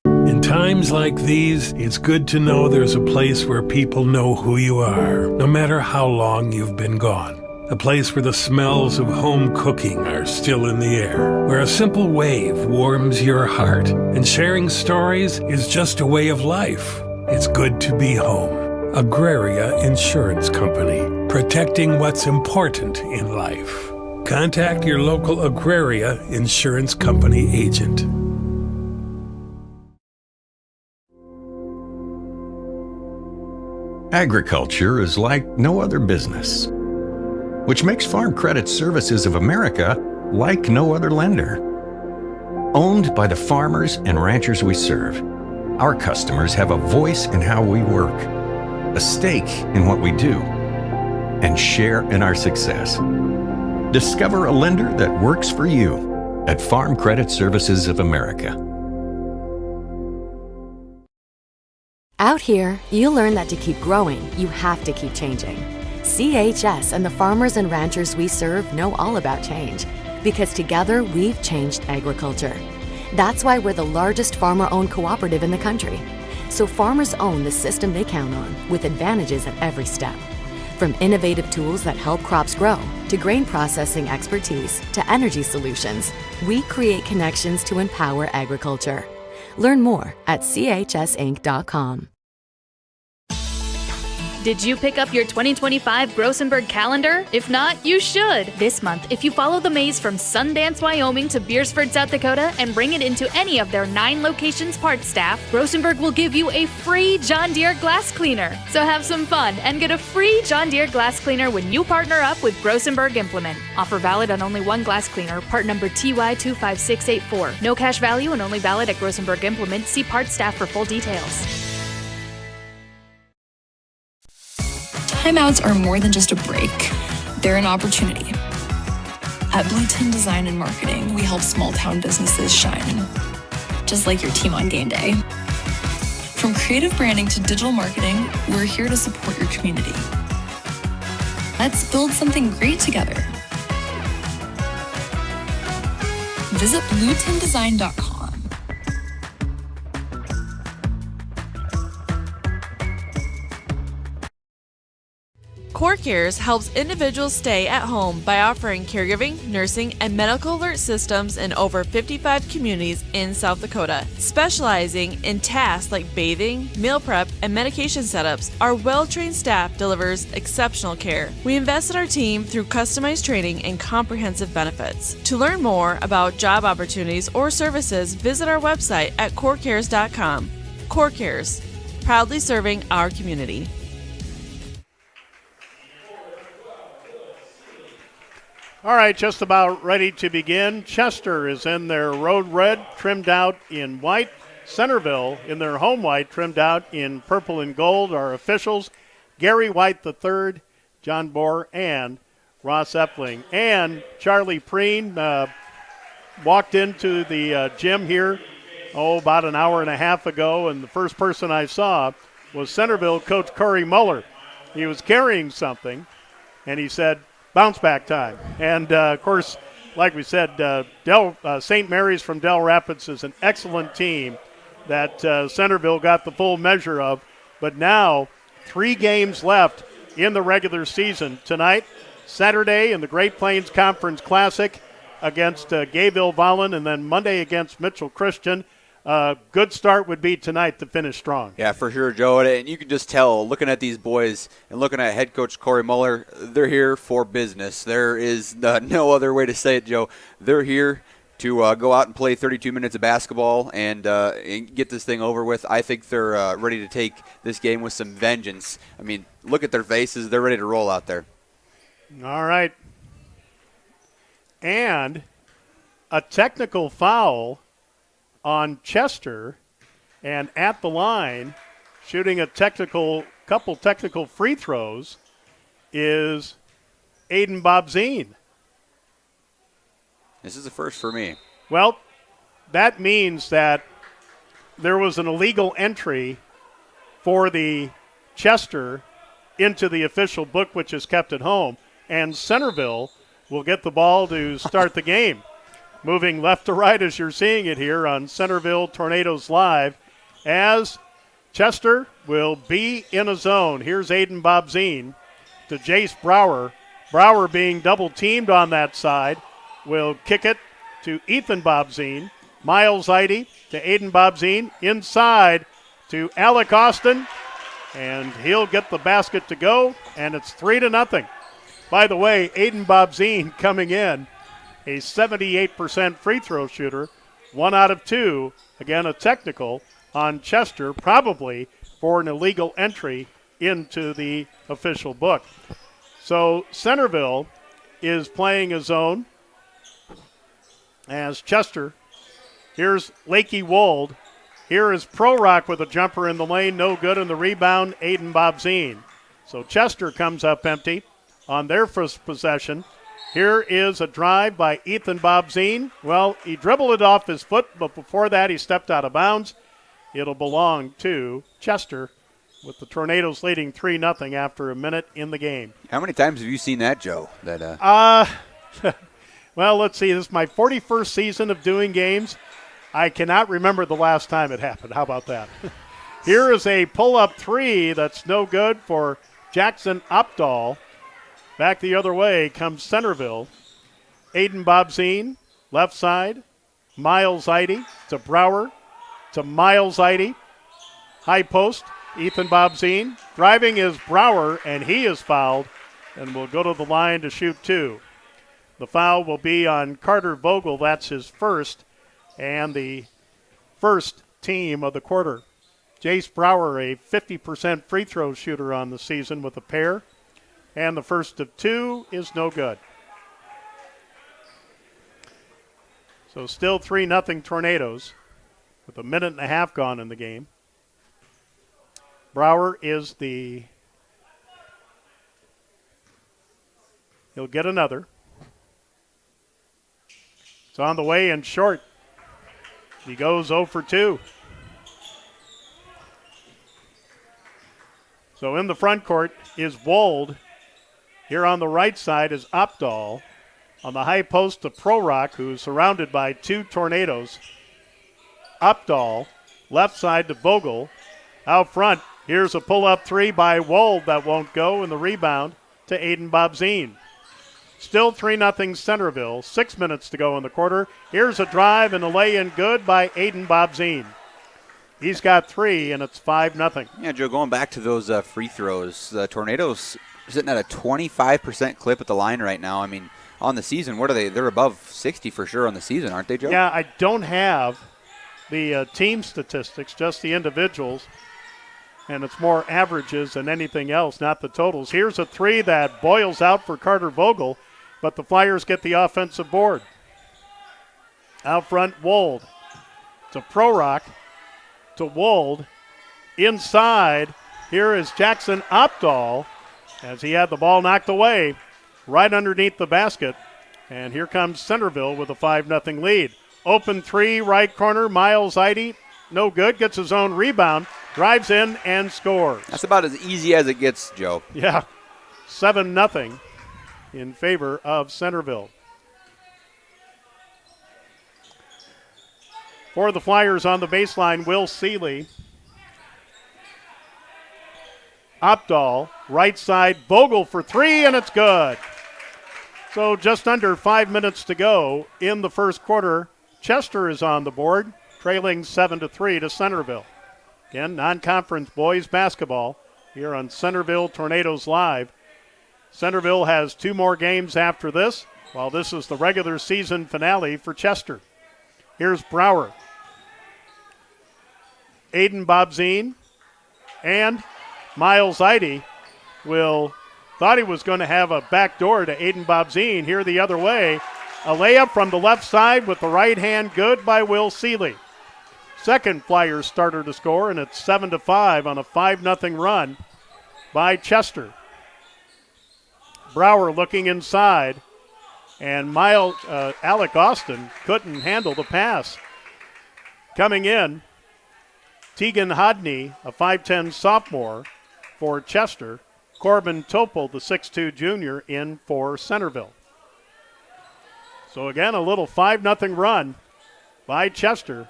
[SPEAKER 7] In times like these, it's good to know there's a place where people know who you are, no matter how long you've been gone. A place where the smells of home cooking are still in the air, where a simple wave warms your heart, and sharing stories is just a way of life. It's good to be home. Agraria Insurance Company, protecting what's important in life. Contact your local Agraria Insurance Company agent.
[SPEAKER 8] Agriculture is like no other business, which makes Farm Credit Services of America like no other lender. Owned by the farmers and ranchers we serve, our customers have a voice in how we work, a stake in what we do, and share in our success. Discover a lender that works for you at Farm Credit Services of America.
[SPEAKER 9] Out here, you learn that to keep growing, you have to keep changing. CHS and the farmers and ranchers we serve know all about change, because together we've changed agriculture. That's why we're the largest farmer-owned cooperative in the country. So farmers own the system they count on, with advantages at every step. From innovative tools that help crops grow, to grain processing expertise, to energy solutions, we create connections to empower agriculture. Learn more at chsinc.com.
[SPEAKER 10] Did you pick up your 2025 Grossenberg calendar? If not, you should. This month, if you follow the maze from Sundance, Wyoming to Beersford, South Dakota, and bring it into any of their 9 locations parts staff, Grossenberg will give you a free John Deere glass cleaner. So have some fun and get a free John Deere glass cleaner when you partner up with Grossenberg Implement. Offer valid on only one glass cleaner, part number TY25684. No cash value and only valid at Grossenberg Implement. See parts staff for full details.
[SPEAKER 11] Timeouts are more than just a break. They're an opportunity. At Blueton Design and Marketing, we help small town businesses shine, just like your team on game day. From creative branding to digital marketing, we're here to support your community. Let's build something great together. Visit bluetondesign.com.
[SPEAKER 12] CoreCares helps individuals stay at home by offering caregiving, nursing, and medical alert systems in over 55 communities in South Dakota. Specializing in tasks like bathing, meal prep, and medication setups, our well-trained staff delivers exceptional care. We invest in our team through customized training and comprehensive benefits. To learn more about job opportunities or services, visit our website at corecares.com. CoreCares, proudly serving our community.
[SPEAKER 18] All right, just about ready to begin. Chester is in their road red, trimmed out in white. Centerville in their home white, trimmed out in purple and gold. Our officials, Gary White III, John Bohr, and Ross Epling. And Charlie Preen walked into the gym here, about an hour and a half ago, and the first person I saw was Centerville coach Corey Muller. He was carrying something, and he said, bounce back time. And, of course, like we said, St. Mary's from Del Rapids is an excellent team that Centerville got the full measure of. But now 3 games left in the regular season. Tonight, Saturday in the Great Plains Conference Classic against Gayville-Vollen, and then Monday against Mitchell Christian. Good start would be tonight to finish strong.
[SPEAKER 19] Yeah, for sure, Joe. And you can just tell, looking at these boys and looking at head coach Corey Muller, they're here for business. There is no other way to say it, Joe. They're here to go out and play 32 minutes of basketball and get this thing over with. I think they're ready to take this game with some vengeance. I mean, look at their faces. They're ready to roll out there.
[SPEAKER 18] All right. And a technical foul on Chester, and at the line, shooting a couple technical free throws, is Aiden Bobzine.
[SPEAKER 19] This is a first for me.
[SPEAKER 18] Well, that means that there was an illegal entry for the Chester into the official book, which is kept at home, and Centerville will get the ball to start the game. Moving left to right as you're seeing it here on Centerville Tornadoes Live, as Chester will be in a zone. Here's Aiden Bobzine to Jace Brower. Brower being double teamed on that side will kick it to Ethan Bobzine. Miles Eide to Aiden Bobzine. Inside to Alec Austin, and he'll get the basket to go, and it's 3-0. By the way, Aiden Bobzine coming in, a 78% free throw shooter, 1 out of 2. Again, a technical on Chester, probably for an illegal entry into the official book. So Centerville is playing a zone as Chester. Here's Lakey Wold. Here is Pro Rock with a jumper in the lane, no good, and the rebound, Aiden Bobzine. So Chester comes up empty on their first possession. Here is a drive by Ethan Bobzine. Well, he dribbled it off his foot, but before that he stepped out of bounds. It'll belong to Chester with the Tornadoes leading 3-0 after a minute in the game.
[SPEAKER 19] How many times have you seen that, Joe?
[SPEAKER 18] Well, let's see. This is my 41st season of doing games. I cannot remember the last time it happened. How about that? Here is a pull-up 3 that's no good for Jackson Opdahl. Back the other way comes Centerville. Aiden Bobzine, left side. Miles Eide to Brower to Miles Eide. High post, Ethan Bobzine. Driving is Brower, and he is fouled and will go to the line to shoot 2. The foul will be on Carter Vogel. That's his first, and the first team of the quarter. Jace Brower, a 50% free throw shooter on the season with a pair. And the first of 2 is no good. So still 3-0 Tornadoes with a minute and a half gone in the game. Brower is he'll get another. It's on the way and short. He goes 0 for 2. So in the front court is Wold. Here on the right side is Opdahl. On the high post to Pro Rock, who's surrounded by 2 Tornadoes. Opdahl, left side to Vogel. Out front, here's a pull-up 3 by Wold that won't go, and the rebound to Aiden Bobzine. Still 3-0 Centerville. 6 minutes to go in the quarter. Here's a drive and a lay-in good by Aiden Bobzine. He's got 3, and it's 5-0.
[SPEAKER 19] Yeah, Joe, going back to those free throws, the Tornadoes sitting at a 25% clip at the line right now. I mean, on the season, what are they? They're above 60 for sure on the season, aren't they, Joe?
[SPEAKER 18] Yeah, I don't have the team statistics, just the individuals. And it's more averages than anything else, not the totals. Here's a 3 that boils out for Carter Vogel, but the Flyers get the offensive board. Out front, Wold to Pro Rock to Wold. Inside, here is Jackson Opdahl as he had the ball knocked away right underneath the basket. And here comes Centerville with a 5-0 lead. Open 3, right corner, Miles Eide. No good, gets his own rebound, drives in and scores.
[SPEAKER 19] That's about as easy as it gets, Joe.
[SPEAKER 18] Yeah, 7-0. in favor of Centerville. For the Flyers on the baseline, Will Seeley. Opdahl, right side, Vogel for three, and it's good. So just under 5 minutes to go in the first quarter. Chester is on the board, trailing 7-3 to Centerville. Again, non-conference boys basketball here on Centerville Tornadoes Live. Centerville has 2 more games after this, while this is the regular season finale for Chester. Here's Brower. Aiden Bobzine and Miles Eide thought he was going to have a back door to Aiden Bobzine. Here the other way. A layup from the left side with the right hand good by Will Seeley. Second Flyers starter to score, and it's 7-5 on a 5-0 run by Chester. Brower looking inside, and Alec Austin couldn't handle the pass. Coming in, Tegan Hodney, a 5'10 sophomore for Chester. Corbin Topol, the 6'2 junior, in for Centerville. So again, a little 5-0 run by Chester.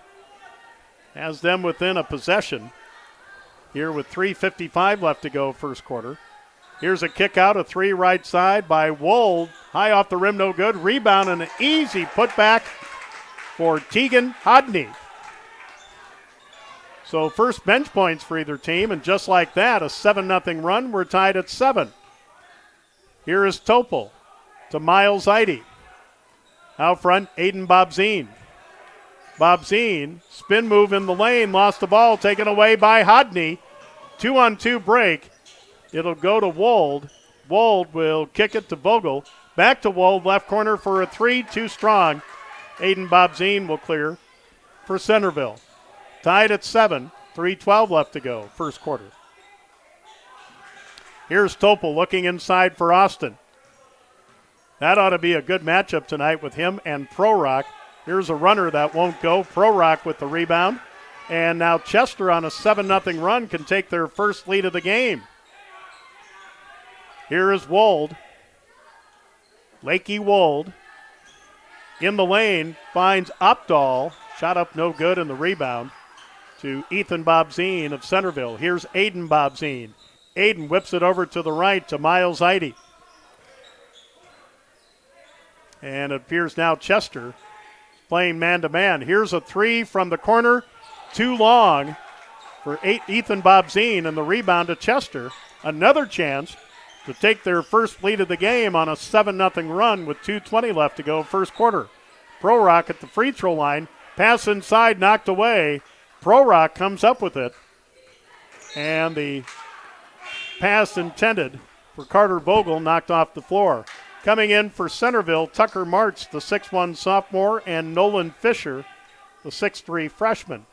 [SPEAKER 18] Has them within a possession here with 3:55 left to go first quarter. Here's a kick out, a 3 right side by Wold. High off the rim, no good. Rebound and an easy putback for Tegan Hodney. So first bench points for either team, and just like that, a 7-0 run. We're tied at 7. Here is Topol to Miles Eide. Out front, Aiden Bobzine. Bobzine, spin move in the lane, lost the ball, taken away by Hodney. 2-on-2 break. It'll go to Wold. Wold will kick it to Vogel. Back to Wold, left corner for a 3, too strong. Aiden Bobzine will clear for Centerville. Tied at 7, 3:12 left to go, first quarter. Here's Topol looking inside for Austin. That ought to be a good matchup tonight with him and Prorock. Here's a runner that won't go. Prorock with the rebound. And now Chester on a 7-0 run can take their first lead of the game. Here is Wold. Lakey Wold in the lane finds Opdahl. Shot up no good in the rebound to Ethan Bobzine of Centerville. Here's Aiden Bobzine. Aiden whips it over to the right to Miles Eide. And it appears now Chester playing man-to-man. Here's a 3 from the corner. Too long for Ethan Bobzine, and the rebound to Chester. Another chance to take their first lead of the game on a 7-0 run with 2:20 left to go first quarter. Prorock at the free throw line. Pass inside, knocked away. Prorock comes up with it. And the pass intended for Carter Vogel knocked off the floor. Coming in for Centerville, Tucker Martz, the 6'1 sophomore, and Nolan Fisher, the 6'3 freshman.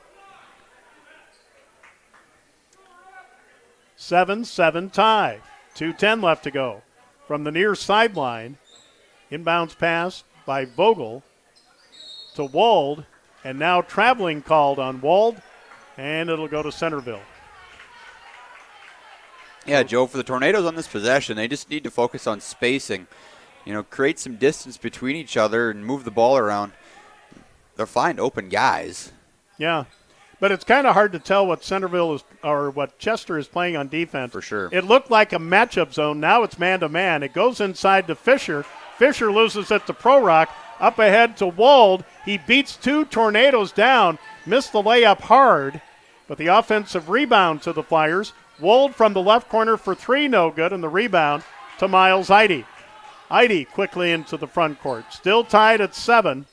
[SPEAKER 18] 7-7 tie. 2:10 left to go. From the near sideline, inbounds pass by Vogel to Wold, and now traveling called on Wold, and it'll go to Centerville.
[SPEAKER 19] Yeah, Joe, for the Tornadoes on this possession, they just need to focus on spacing. Create some distance between each other and move the ball around. They'll find open guys.
[SPEAKER 18] Yeah, but it's kind of hard to tell what Centerville is or what Chester is playing on defense.
[SPEAKER 19] For sure.
[SPEAKER 18] It looked like a matchup zone. Now it's man-to-man. It goes inside to Fisher. Fisher loses it to Prorock. Up ahead to Wold. He beats 2 Tornadoes down. Missed the layup hard, but the offensive rebound to the Flyers. Wold from the left corner for 3, no good, and the rebound to Miles Eide. Eide quickly into the front court. Still tied at 7.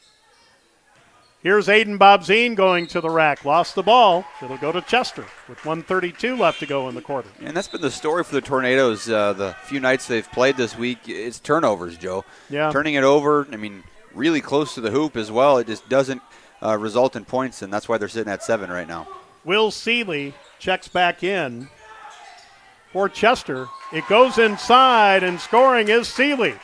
[SPEAKER 18] Here's Aiden Bobzine going to the rack. Lost the ball. It'll go to Chester with 1:32 left to go in the quarter.
[SPEAKER 19] And that's been the story for the Tornadoes the few nights they've played this week. It's turnovers, Joe.
[SPEAKER 18] Yeah.
[SPEAKER 19] Turning it over, really close to the hoop as well. It just doesn't result in points, and that's why they're sitting at 7 right now.
[SPEAKER 18] Will Seeley checks back in for Chester. It goes inside, and scoring is Seeley.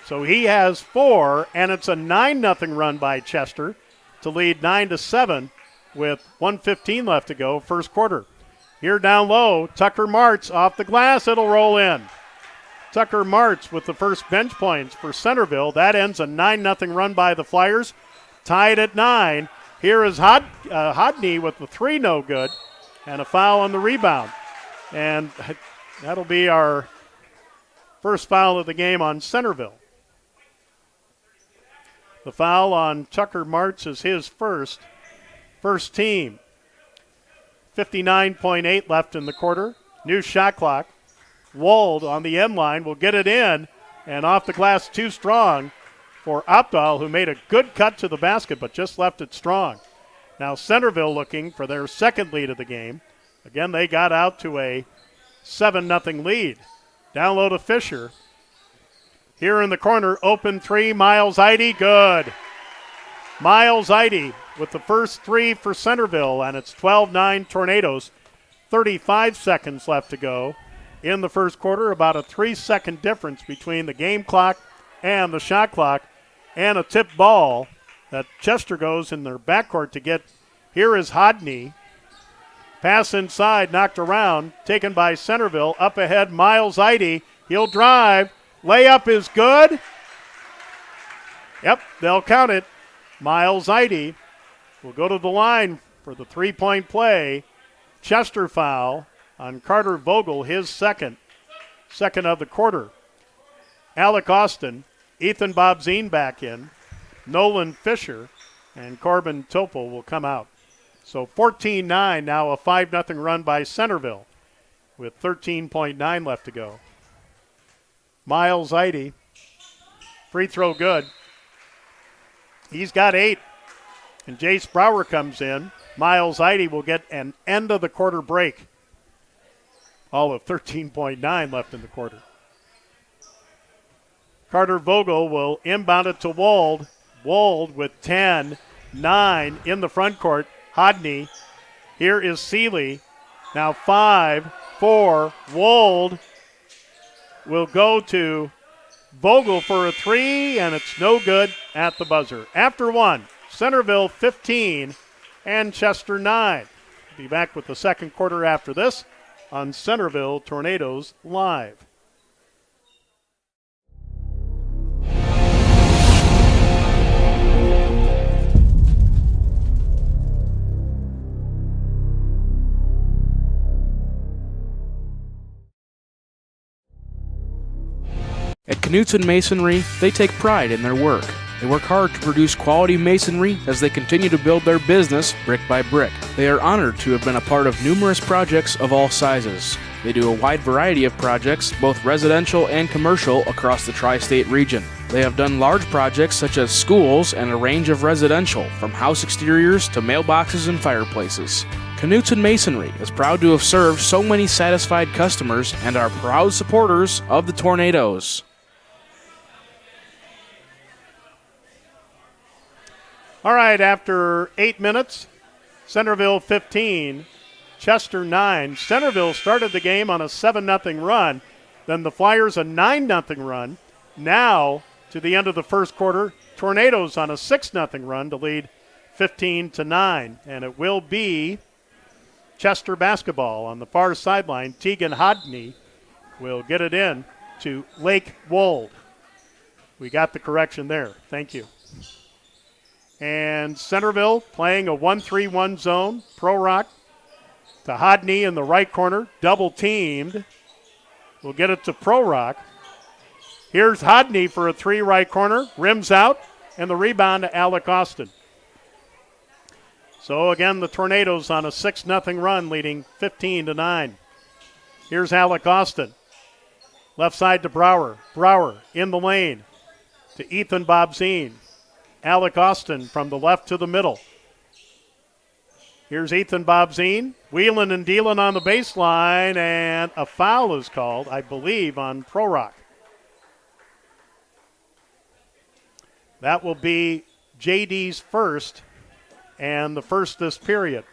[SPEAKER 18] So he has 4, and it's a 9-0 run by Chester to lead 9-7 with 1:15 left to go first quarter. Here down low, Tucker Martz off the glass. It'll roll in. Tucker Martz with the first bench points for Centerville. That ends a 9-0 run by the Flyers, tied at 9. Here is Hodney with the 3 no good and a foul on the rebound. And that'll be our first foul of the game on Centerville. The foul on Tucker Martz is his first team. 59.8 left in the quarter. New shot clock. Wold on the end line will get it in, and off the glass too strong for Opdahl, who made a good cut to the basket but just left it strong. Now Centerville looking for their second lead of the game. Again, they got out to a 7-0 lead. Down low to Fisher. Here in the corner, open 3, Miles Eide, good. Miles Eide with the first 3 for Centerville, and it's 12-9 Tornadoes. 35 seconds left to go in the first quarter, about a 3-second difference between the game clock and the shot clock, and a tip ball that Chester goes in their backcourt to get. Here is Hodney. Pass inside, knocked around, taken by Centerville. Up ahead, Miles Eide. He'll drive. Layup is good. Yep, they'll count it. Miles Eide will go to the line for the 3-point play. Chester foul on Carter Vogel, his second of the quarter. Alec Austin, Ethan Bobzine back in, Nolan Fisher, and Corbin Topol will come out. So 14-9, now a 5-0 run by Centerville with 13.9 left to go. Miles Eide, free throw good. He's got 8. And Jace Brower comes in. Miles Eide will get an end of the quarter break. All of 13.9 left in the quarter. Carter Vogel will inbound it to Wold. Wold with 10, 9 in the front court. Hodney. Here is Seeley. Now 5, 4. Wold will go to Vogel for a 3, and it's no good at the buzzer. After 1, Centerville 15 and Chester 9. Be back with the second quarter after this on Centerville Tornadoes Live.
[SPEAKER 13] At Knutson Masonry, they take pride in their work. They work hard to produce quality masonry as they continue to build their business brick by brick. They are honored to have been a part of numerous projects of all sizes. They do a wide variety of projects, both residential and commercial, across the tri-state region. They have done large projects such as schools and a range of residential, from house exteriors to mailboxes and fireplaces. Knutson Masonry is proud to have served so many satisfied customers and are proud supporters of the Tornadoes.
[SPEAKER 18] All right, after 8 minutes, Centerville 15, Chester 9. Centerville started the game on a 7-0 run. Then the Flyers a 9-0 run. Now, to the end of the first quarter, Tornadoes on a 6-0 run to lead 15-9. And it will be Chester basketball on the far sideline. Tegan Hodney will get it in to Lake Wold. We got the correction there. Thank you. And Centerville playing a 1-3-1 zone. Pro-Rock to Hodney in the right corner. Double teamed. We'll get it to Pro-Rock. Here's Hodney for a 3 right corner. Rims out. And the rebound to Alec Austin. So again, the Tornadoes on a 6-0 run leading 15-9. Here's Alec Austin. Left side to Brower. Brower in the lane to Ethan Bobzine. Alec Austin from the left to the middle. Here's Ethan Bobzine, wheeling and dealing on the baseline, and a foul is called, I believe, on Pro-Rock. That will be JD's first, and the first this period.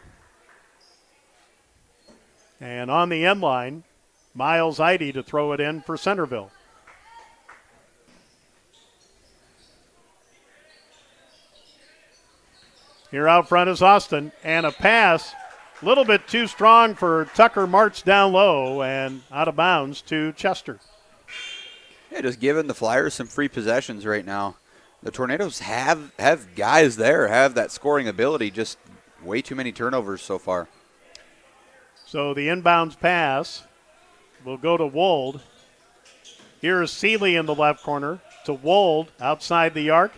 [SPEAKER 18] And on the end line, Miles Eide to throw it in for Centerville. Here out front is Austin, and a pass, a little bit too strong for Tucker Martz down low and out of bounds to Chester.
[SPEAKER 19] Yeah, just giving the Flyers some free possessions right now. The Tornadoes have guys there, have that scoring ability, just way too many turnovers so far.
[SPEAKER 18] So the inbounds pass will go to Wold. Here is Seeley in the left corner to Wold outside the arc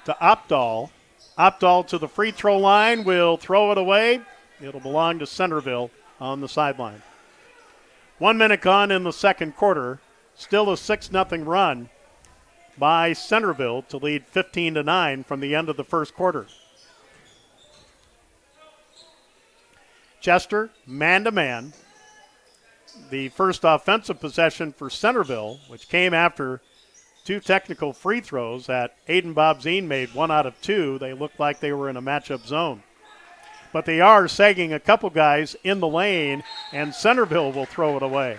[SPEAKER 18] to Opdahl. Opdahl to the free throw line, will throw it away. It'll belong to Centerville on the sideline. 1 minute gone in the second quarter. Still a 6-0 run by Centerville to lead 15-9 from the end of the first quarter. Chester, man-to-man. The first offensive possession for Centerville, which came after 2 technical free throws that Aiden Bobzien made 1 out of 2. They looked like they were in a matchup zone. But they are sagging a couple guys in the lane, and Centerville will throw it away.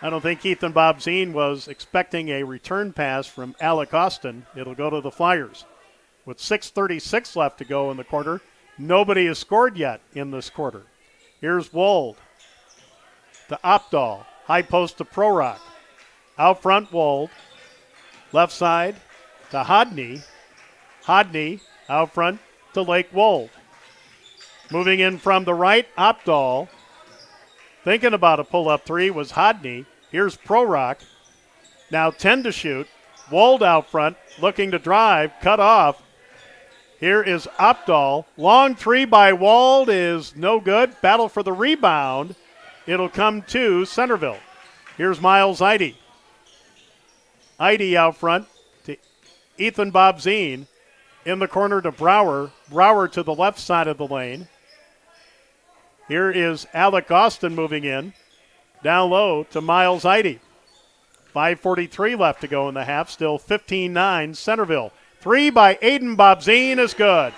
[SPEAKER 18] I don't think Ethan Bobzien was expecting a return pass from Alec Austin. It'll go to the Flyers. With 6:36 left to go in the quarter, nobody has scored yet in this quarter. Here's Wold to Opdahl. High post to Prorock. Out front, Wold. Left side to Hodney. Hodney out front to Lake Wold. Moving in from the right, Opdahl. Thinking about a pull-up three was Hodney. Here's Prorock. Now 10 to shoot. Wold out front, looking to drive, cut off. Here is Opdahl. Long three by Wold is no good. Battle for the rebound. It'll come to Centerville. Here's Miles Eide. Eide out front to Ethan Bobzien. In the corner to Brower. Brower to the left side of the lane. Here is Alec Austin moving in. Down low to Miles Eide. 5:43 left to go in the half. Still 15-9 Centerville. Three by Aiden Bobzien is good.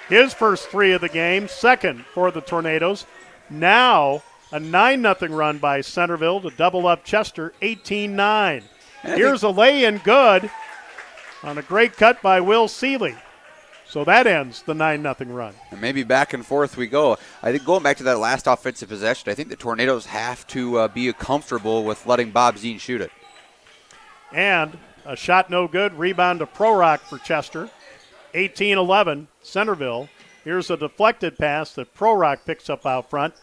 [SPEAKER 18] His first three of the game, second for the Tornadoes. Now a 9-0 run by Centerville to double up Chester, 18-9. Here's a lay-in good on a great cut by Will Seeley. So that ends the 9-0 run.
[SPEAKER 19] And maybe back and forth we go. I think going back to that last offensive possession, I think the Tornadoes have to be comfortable with letting Bobzien shoot it.
[SPEAKER 18] And a shot no good. Rebound to Prorock for Chester. 18-11 Centerville. Here's a deflected pass that Prorock picks up out front.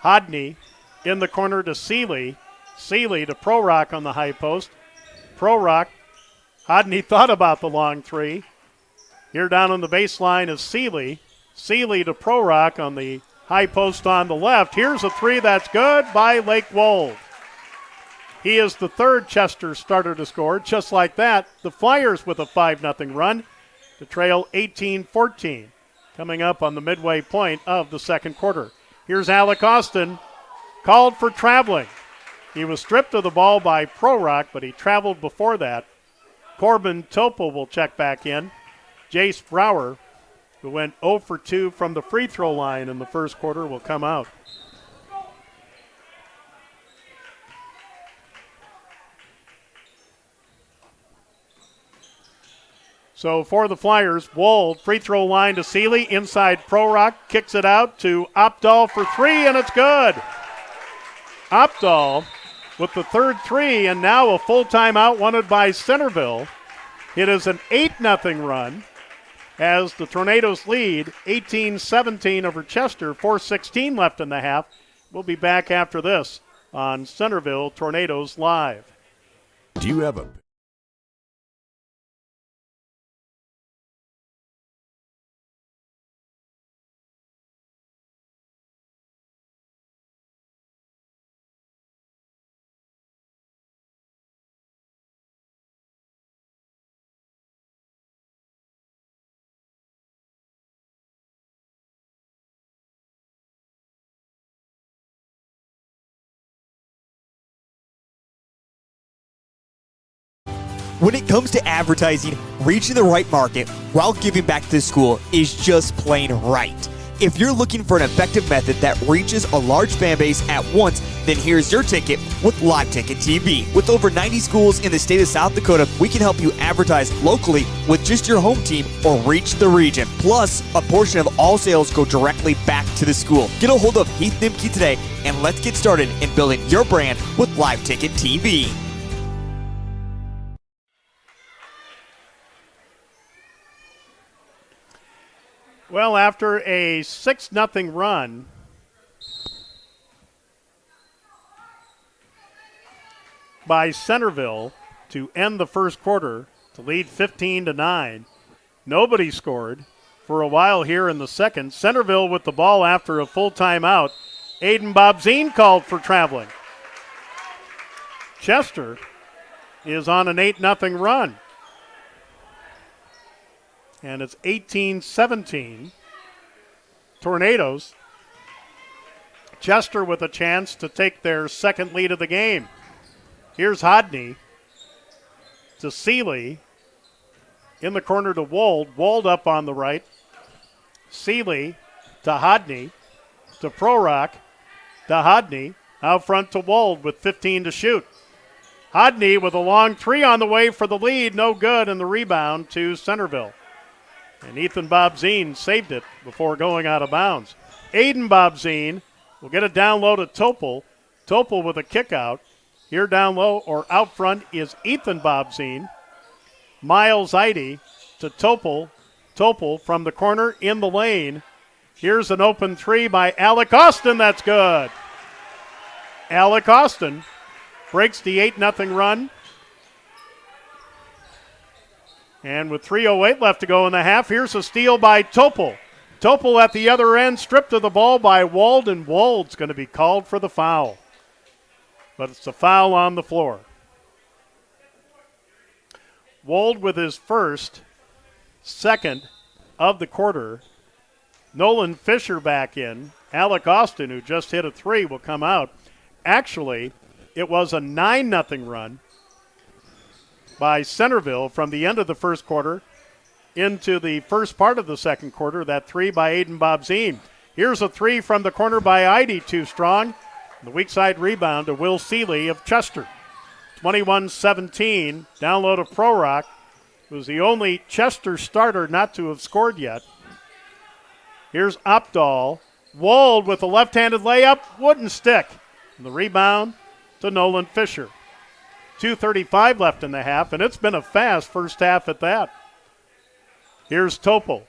[SPEAKER 18] Hodney in the corner to Seeley. Seeley to Prorock on the high post. Prorock. Hodney thought about the long three. Here down on the baseline is Seeley. Seeley to Prorock on the high post on the left. Here's a three that's good by Lake Wold. He is the third Chester starter to score. Just like that, the Flyers with a 5-0 run to trail 18-14. Coming up on the midway point of the second quarter. Here's Alec Austin, called for traveling. He was stripped of the ball by Prorock, but he traveled before that. Corbin Topel will check back in. Jace Brower, who went 0 for 2 from the free throw line in the first quarter, will come out. So for the Flyers, Wold, free throw line to Seeley, inside Prorock, kicks it out to Opdahl for three, and it's good. Opdahl with the third three, and now a full timeout wanted by Centerville. It is an 8-0 run as the Tornadoes lead 18-17 over Chester, 4:16 left in the half. We'll be back after this on Centerville Tornadoes Live.
[SPEAKER 14] Do you have a
[SPEAKER 15] When it comes to advertising, reaching the right market while giving back to the school is just plain right. If you're looking for an effective method that reaches a large fan base at once, then here's your ticket with Live Ticket TV. With over 90 schools in the state of South Dakota, we can help you advertise locally with just your home team or reach the region. Plus, a portion of all sales go directly back to the school. Get a hold of Heath Nimke today and let's get started in building your brand with Live Ticket TV.
[SPEAKER 18] Well, after a 6-0 run, by Centerville to end the first quarter to lead 15-9, nobody scored for a while here in the second. Centerville with the ball after a full timeout. Aiden Bobzine called for traveling. Chester is on an 8-0 run. And it's 18-17. Tornadoes. Chester with a chance to take their second lead of the game. Here's Hodney to Seeley. In the corner to Wold. Wold up on the right. Seeley to Hodney. To Prorock. To Hodney. Out front to Wold with 15 to shoot. Hodney with a long three on the way for the lead. No good, and the rebound to Centerville. And Ethan Bobzine saved it before going out of bounds. Aiden Bobzine will get it down low to Topol. Topol with a kick out. Here down low or out front is Ethan Bobzine. Miles Eide to Topol. Topol from the corner in the lane. Here's an open three by Alec Austin. That's good. Alec Austin breaks the 8-0 run. And with 3:08 left to go in the half, here's a steal by Topol. Topol at the other end, stripped of the ball by Wold, and Wold's going to be called for the foul. But it's a foul on the floor. Wold with his first, second of the quarter. Nolan Fisher back in. Alec Austin, who just hit a three, will come out. Actually, it was a 9-0 run by Centerville from the end of the first quarter into the first part of the second quarter. That three by Aiden Bobzine. Here's a three from the corner by Eide, too strong. The weak side rebound to Will Seeley of Chester. 21-17, down low to Prorock, who's the only Chester starter not to have scored yet. Here's Opdahl. Wold with a left-handed layup, wouldn't stick. And the rebound to Nolan Fisher. 2:35 left in the half, and it's been a fast first half at that. Here's Topol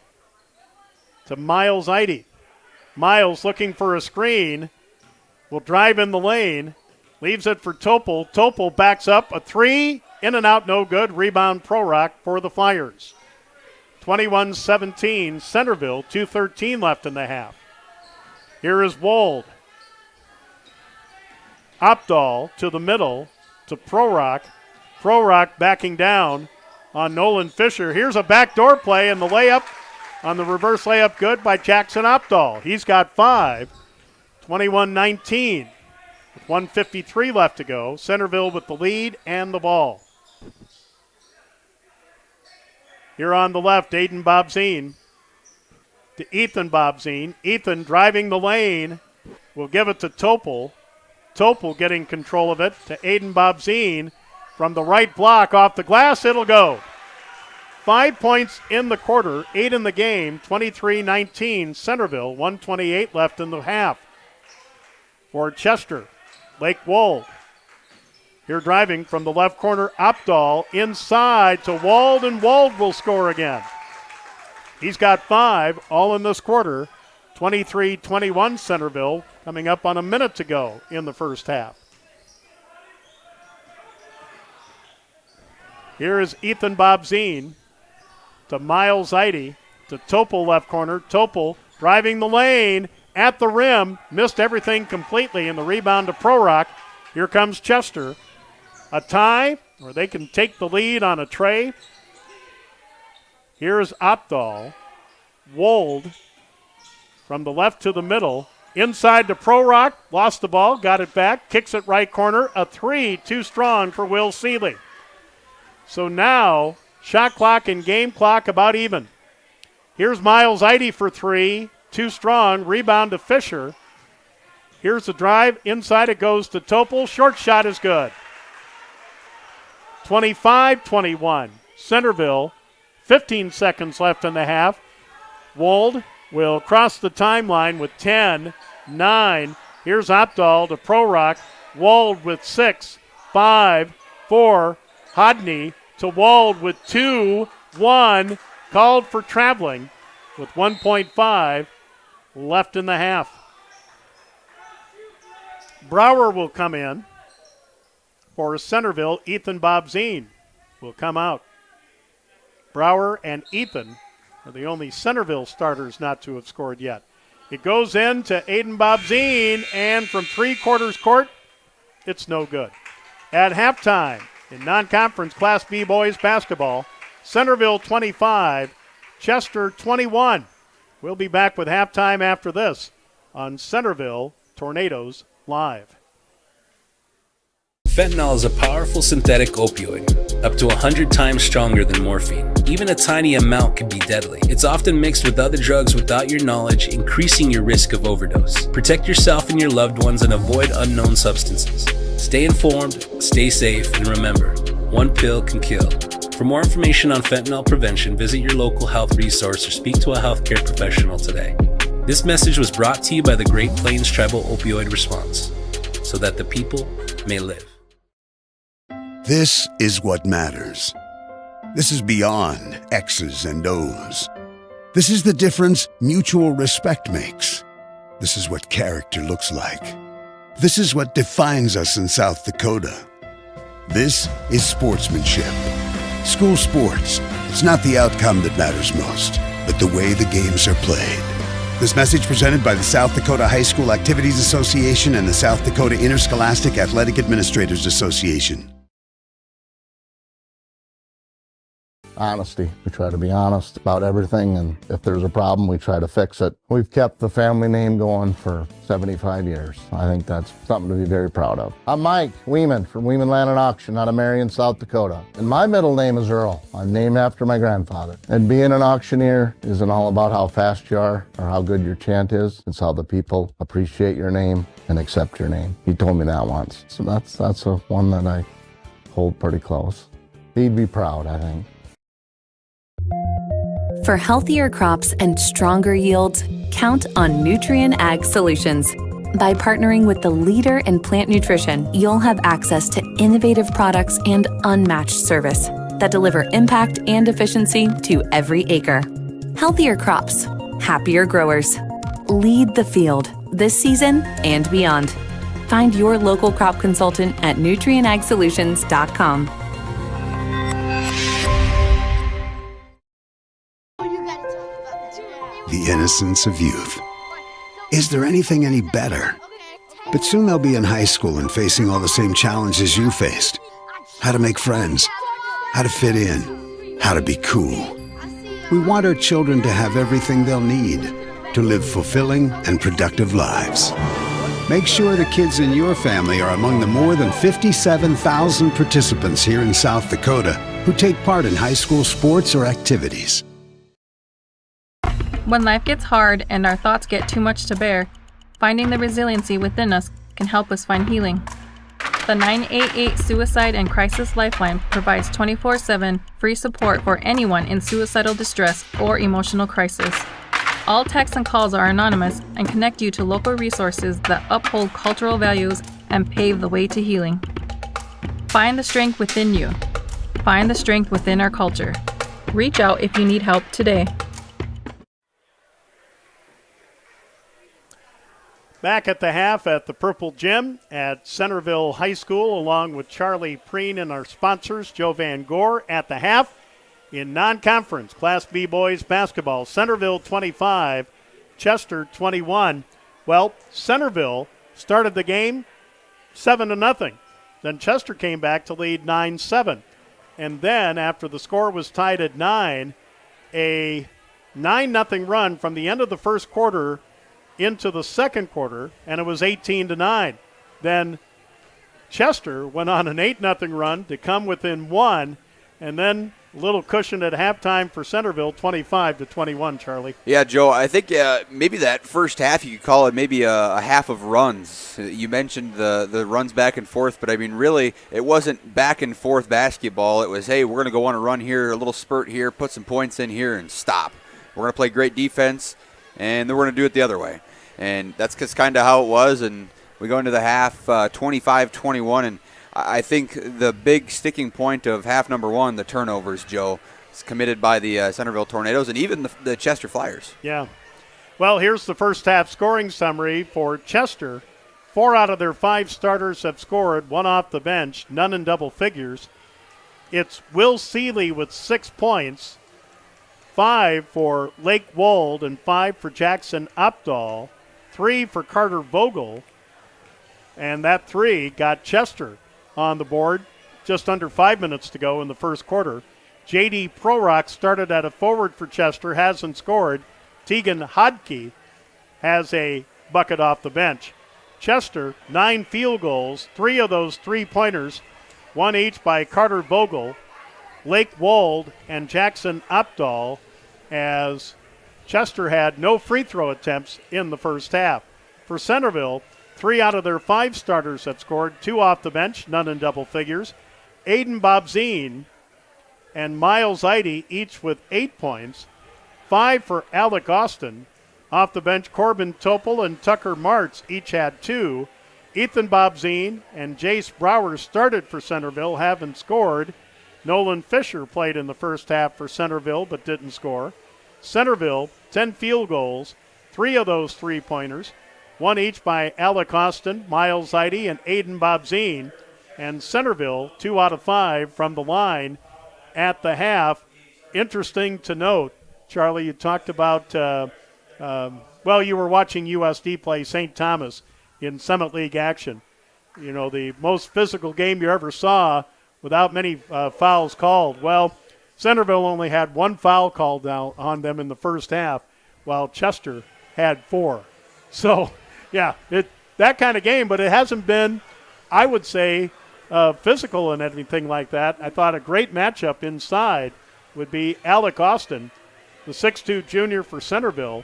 [SPEAKER 18] to Miles Eide. Miles looking for a screen. Will drive in the lane. Leaves it for Topol. Topol backs up. A three. In and out, no good. Rebound Prorock for the Flyers. 21-17, Centerville. 2:13 left in the half. Here is Wold. Opdahl to the middle to Prorock. Prorock backing down on Nolan Fisher. Here's a backdoor play, and the layup on the reverse layup good by Jackson Opdahl. He's got 5. 21-19. With 1:53 left to go. Centerville with the lead and the ball. Here on the left, Aiden Bobzine to Ethan Bobzine. Ethan driving the lane. Will give it to Topol. Topol getting control of it to Aiden Bobzine. From the right block off the glass, it'll go. 5 points in the quarter, 8 in the game, 23-19 Centerville, 1:28 left in the half. For Chester, Lake Wold. Here driving from the left corner, Opdahl inside to Wold, and Wold will score again. He's got 5 all in this quarter. 23-21 Centerville, coming up on a minute to go in the first half. Here is Ethan Bobzine to Miles Eide to Topol left corner. Topol driving the lane at the rim, missed everything completely, and the rebound to Prorock. Here comes Chester. A tie, or they can take the lead on a tray. Here's Opdahl. Wold from the left to the middle. Inside to Prorock, lost the ball, got it back, kicks it right corner. A three, too strong for Will Seeley. So now, shot clock and game clock about even. Here's Miles Eide for three, too strong, rebound to Fisher. Here's the drive, inside it goes to Topol, short shot is good. 25-21, Centerville, 15 seconds left in the half. Wold will cross the timeline with 10, 9. Here's Opdahl to Prorock. Wold with 6, 5, 4. Hodney to Wold with 2, 1. Called for traveling. with 1.5 left in the half. Brower will come in for Centerville. Ethan Bobzine will come out. Brower and Ethan are the only Centerville starters not to have scored yet. It goes in to Aiden Bobzine, and from three-quarters court, it's no good. At halftime, in non-conference Class B boys basketball, Centerville 25, Chester 21. We'll be back with halftime after this on Centerville Tornadoes Live.
[SPEAKER 16] Fentanyl is a powerful synthetic opioid, up to 100 times stronger than morphine. Even a tiny amount can be deadly. It's often mixed with other drugs without your knowledge, increasing your risk of overdose. Protect yourself and your loved ones and avoid unknown substances. Stay informed, stay safe, and remember, one pill can kill. For more information on fentanyl prevention, visit your local health resource or speak to a healthcare professional today. This message was brought to you by the Great Plains Tribal Opioid Response, so that the people may live.
[SPEAKER 4] This is what matters. This is beyond X's and O's. This is the difference mutual respect makes. This is what character looks like. This is what defines us in South Dakota. This is sportsmanship. School sports, it's not the outcome that matters most, but the way the games are played. This message presented by the South Dakota High School Activities Association and the South Dakota Interscholastic Athletic Administrators Association.
[SPEAKER 17] Honesty. We try to be honest about everything, and if there's a problem, we try to fix it. We've kept the family name going for 75 years. I think that's something to be very proud of. I'm Mike Weeman from Weeman Land and Auction out of Marion, South Dakota. And my middle name is Earl. I'm named after my grandfather. And being an auctioneer isn't all about how fast you are or how good your chant is. It's how the people appreciate your name and accept your name. He told me that once. So that's a one that I hold pretty close. He'd be proud, I think.
[SPEAKER 2] For healthier crops and stronger yields, count on Nutrien Ag Solutions. By partnering with the leader in plant nutrition, you'll have access to innovative products and unmatched service that deliver impact and efficiency to every acre. Healthier crops, happier growers. Lead the field this season and beyond. Find your local crop consultant at nutrienagsolutions.com.
[SPEAKER 4] The innocence of youth. Is there anything any better? But soon they'll be in high school and facing all the same challenges you faced. How to make friends, how to fit in, how to be cool. We want our children to have everything they'll need to live fulfilling and productive lives. Make sure the kids in your family are among the more than 57,000 participants here in South Dakota who take part in high school sports or activities.
[SPEAKER 5] When life gets hard and our thoughts get too much to bear, finding the resiliency within us can help us find healing. The 988 Suicide and Crisis Lifeline provides 24/7 free support for anyone in suicidal distress or emotional crisis. All texts and calls are anonymous and connect you to local resources that uphold cultural values and pave the way to healing. Find the strength within you. Find the strength within our culture. Reach out if you need help today.
[SPEAKER 18] Back at the half at the Purple Gym at Centerville High School, along with Charlie Preen and our sponsors, Joe Van Gore, at the half. In non-conference, Class B boys basketball, Centerville 25, Chester 21. Well, Centerville started the game 7-0. Then Chester came back to lead 9-7. And then after the score was tied at 9, a 9-0 run from the end of the first quarter into the second quarter, and it was 18-9. Then Chester went on an 8-0 run to come within one, and then a little cushion at halftime for Centerville, 25-21, Charlie.
[SPEAKER 19] Yeah, Joe, I think maybe that first half, you could call it maybe a half of runs. You mentioned the runs back and forth, but I mean, really, it wasn't back and forth basketball. It was, hey, we're going to go on a run here, a little spurt here, put some points in here, and stop. We're going to play great defense, and then we're going to do it the other way. And that's just kind of how it was, and we go into the half 25-21, and I think the big sticking point of half number one, the turnovers, Joe. It's committed by the Centerville Tornadoes and even the Chester Flyers.
[SPEAKER 18] Yeah. Well, here's the first half scoring summary for Chester. 4 out of their 5 starters have scored, 1 off the bench, none in double figures. It's Will Seeley with 6 points, 5 for Lake Wold and 5 for Jackson Updahl, 3 for Carter Vogel, and that 3 got Chester on the board just under 5 minutes to go in the first quarter. J.D. Prorock started at a forward for Chester, hasn't scored. Tegan Hodke has a bucket off the bench. Chester, 9 field goals, 3 of those 3-pointers, 1 each by Carter Vogel, Lake Wold, and Jackson Updahl, as Chester had no free throw attempts in the first half. For Centerville, 3 out of their 5 starters have scored, 2 off the bench, none in double figures. Aiden Bobzine and Miles Eide each with 8 points. 5 for Alec Austin. Off the bench, Corbin Topol and Tucker Martz each had 2. Ethan Bobzine and Jace Brower started for Centerville, haven't scored. Nolan Fisher played in the first half for Centerville but didn't score. Centerville, 10 field goals, 3 of those 3-pointers, 1 each by Alec Austin, Miles Eide, and Aiden Bobzine. And Centerville, 2 out of 5 from the line at the half. Interesting to note, Charlie, you talked about, you were watching USD play St. Thomas in Summit League action. You know, the most physical game you ever saw without many fouls called. Well, Centerville only had 1 foul called down on them in the first half, while Chester had 4. So, yeah, that kind of game, but it hasn't been, I would say, physical and anything like that. I thought a great matchup inside would be Alec Austin, the 6'2 junior for Centerville,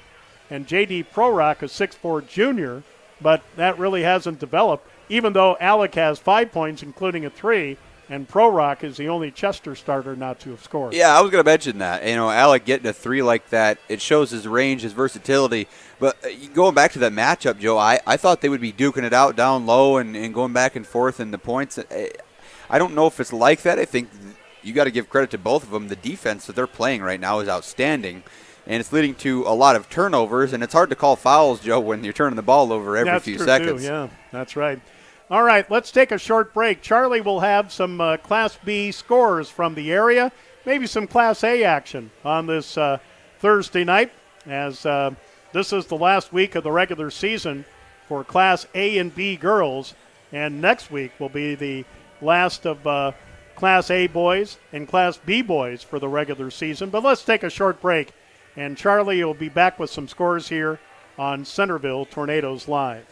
[SPEAKER 18] and J.D. Prorock, a 6'4 junior, but that really hasn't developed, even though Alec has 5 points, including a 3, and Prorock is the only Chester starter not to have scored.
[SPEAKER 19] Yeah, I was going to mention that. You know, Alec getting a 3 like that, it shows his range, his versatility. But going back to that matchup, Joe, I thought they would be duking it out down low and going back and forth in the points. I don't know if it's like that. I think you got to give credit to both of them. The defense that they're playing right now is outstanding, and it's leading to a lot of turnovers, and it's hard to call fouls, Joe, when you're turning the ball over every few seconds.
[SPEAKER 18] Too, yeah, that's right. All right, let's take a short break. Charlie will have some Class B scores from the area, maybe some Class A action on this Thursday night, as this is the last week of the regular season for Class A and B girls, and next week will be the last of Class A boys and Class B boys for the regular season. But let's take a short break, and Charlie will be back with some scores here on Centerville Tornadoes Live.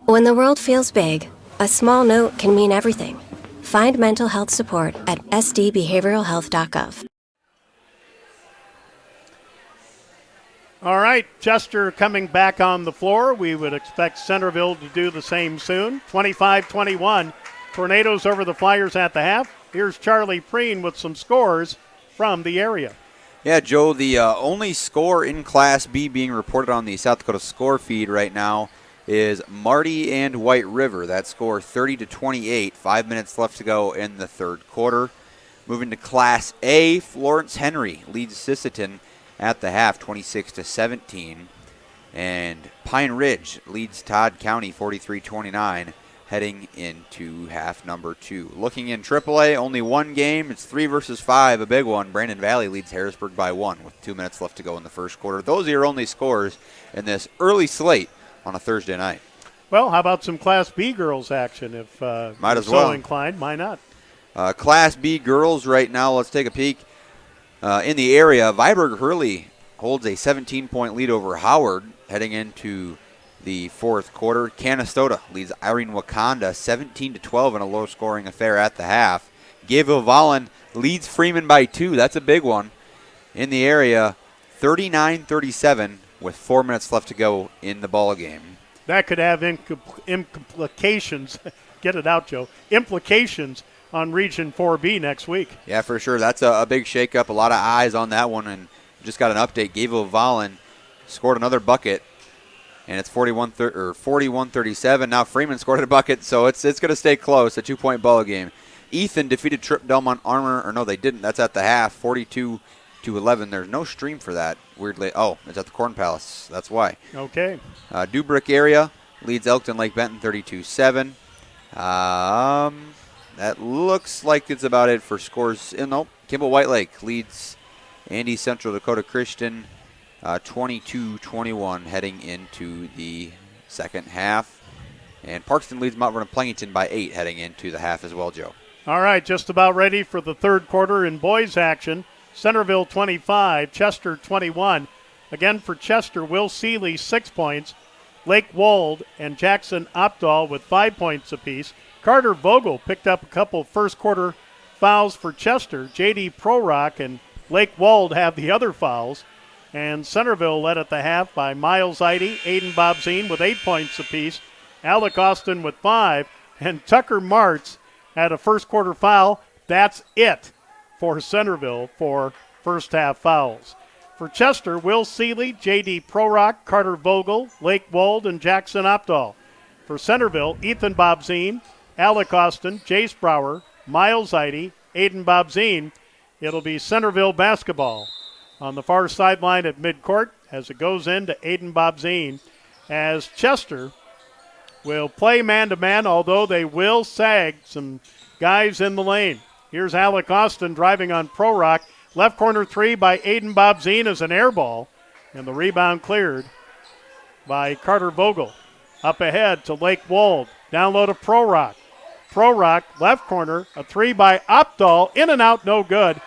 [SPEAKER 6] When the world feels big, a small note can mean everything. Find mental health support at sdbehavioralhealth.gov.
[SPEAKER 18] All right, Chester coming back on the floor. We would expect Centerville to do the same soon. 25-21, Tornadoes over the Flyers at the half. Here's Charlie Preen with some scores from the area.
[SPEAKER 19] Yeah, Joe, the only score in Class B being reported on the South Dakota score feed right now is Marty and White River. That score 30-28, 5 minutes left to go in the third quarter. Moving to Class A, Florence Henry leads Sisseton at the half, 26-17. And Pine Ridge leads Todd County 43-29, heading into half number 2. Looking in AAA, only one game. It's 3 versus 5, a big one. Brandon Valley leads Harrisburg by 1 with 2 minutes left to go in the first quarter. Those are your only scores in this early slate on a Thursday night.
[SPEAKER 18] Well, how about some Class B girls action? If
[SPEAKER 19] might
[SPEAKER 18] you're
[SPEAKER 19] as well.
[SPEAKER 18] So inclined, why not?
[SPEAKER 19] Class B girls right now, let's take a peek. In the area, Viborg Hurley holds a 17-point lead over Howard heading into the fourth quarter. Canastota leads Irene Wakanda 17-12 in a low-scoring affair at the half. Gayville Vollen leads Freeman by 2. That's a big one. In the area, 39-37. with 4 minutes left to go in the ball game.
[SPEAKER 18] That could have implications. Get it out, Joe. Implications on Region 4B next week.
[SPEAKER 19] Yeah, for sure. That's a big shakeup. A lot of eyes on that one, and just got an update. Gavo Valen scored another bucket, and it's 41-37. Now Freeman scored a bucket, so it's going to stay close, a 2-point ball game. Ethan defeated Trip Delmont Armor, or no, they didn't. That's at the half, 42-11. There's no stream for that, weirdly. Oh, it's at the Corn Palace. That's why.
[SPEAKER 18] Okay.
[SPEAKER 19] Dubrick area leads Elkton Lake Benton 32-7. That looks like it's about it for scores. No, Kimball White Lake leads Andy Central Dakota Christian 22-21 heading into the second half. And Parkston leads Mount Vernon Plangington by 8 heading into the half as well, Joe.
[SPEAKER 18] All right, just about ready for the third quarter in boys action. Centerville 25, Chester 21. Again for Chester, Will Seeley 6 points. Lake Wold and Jackson Opdahl with 5 points apiece. Carter Vogel picked up a couple first quarter fouls for Chester. J.D. Prorock and Lake Wold have the other fouls. And Centerville led at the half by Miles Eide, Aiden Bobzine with 8 points apiece. Alec Austin with 5. And Tucker Martz had a first quarter foul. That's it for Centerville for first half fouls. For Chester, Will Seeley, J.D. Prorock, Carter Vogel, Lake Wold, and Jackson Opdahl. For Centerville, Ethan Bobzine, Alec Austin, Jace Brower, Miles Eide, Aiden Bobzine. It'll be Centerville basketball on the far sideline at midcourt as it goes into Aiden Bobzine, as Chester will play man-to-man, although they will sag some guys in the lane. Here's Alec Austin driving on Prorock. Left corner three by Aiden Bobzine is an air ball, and the rebound cleared by Carter Vogel. Up ahead to Lake Wold. Down low to Prorock. Prorock, left corner, a three by Opdahl. In and out, no good.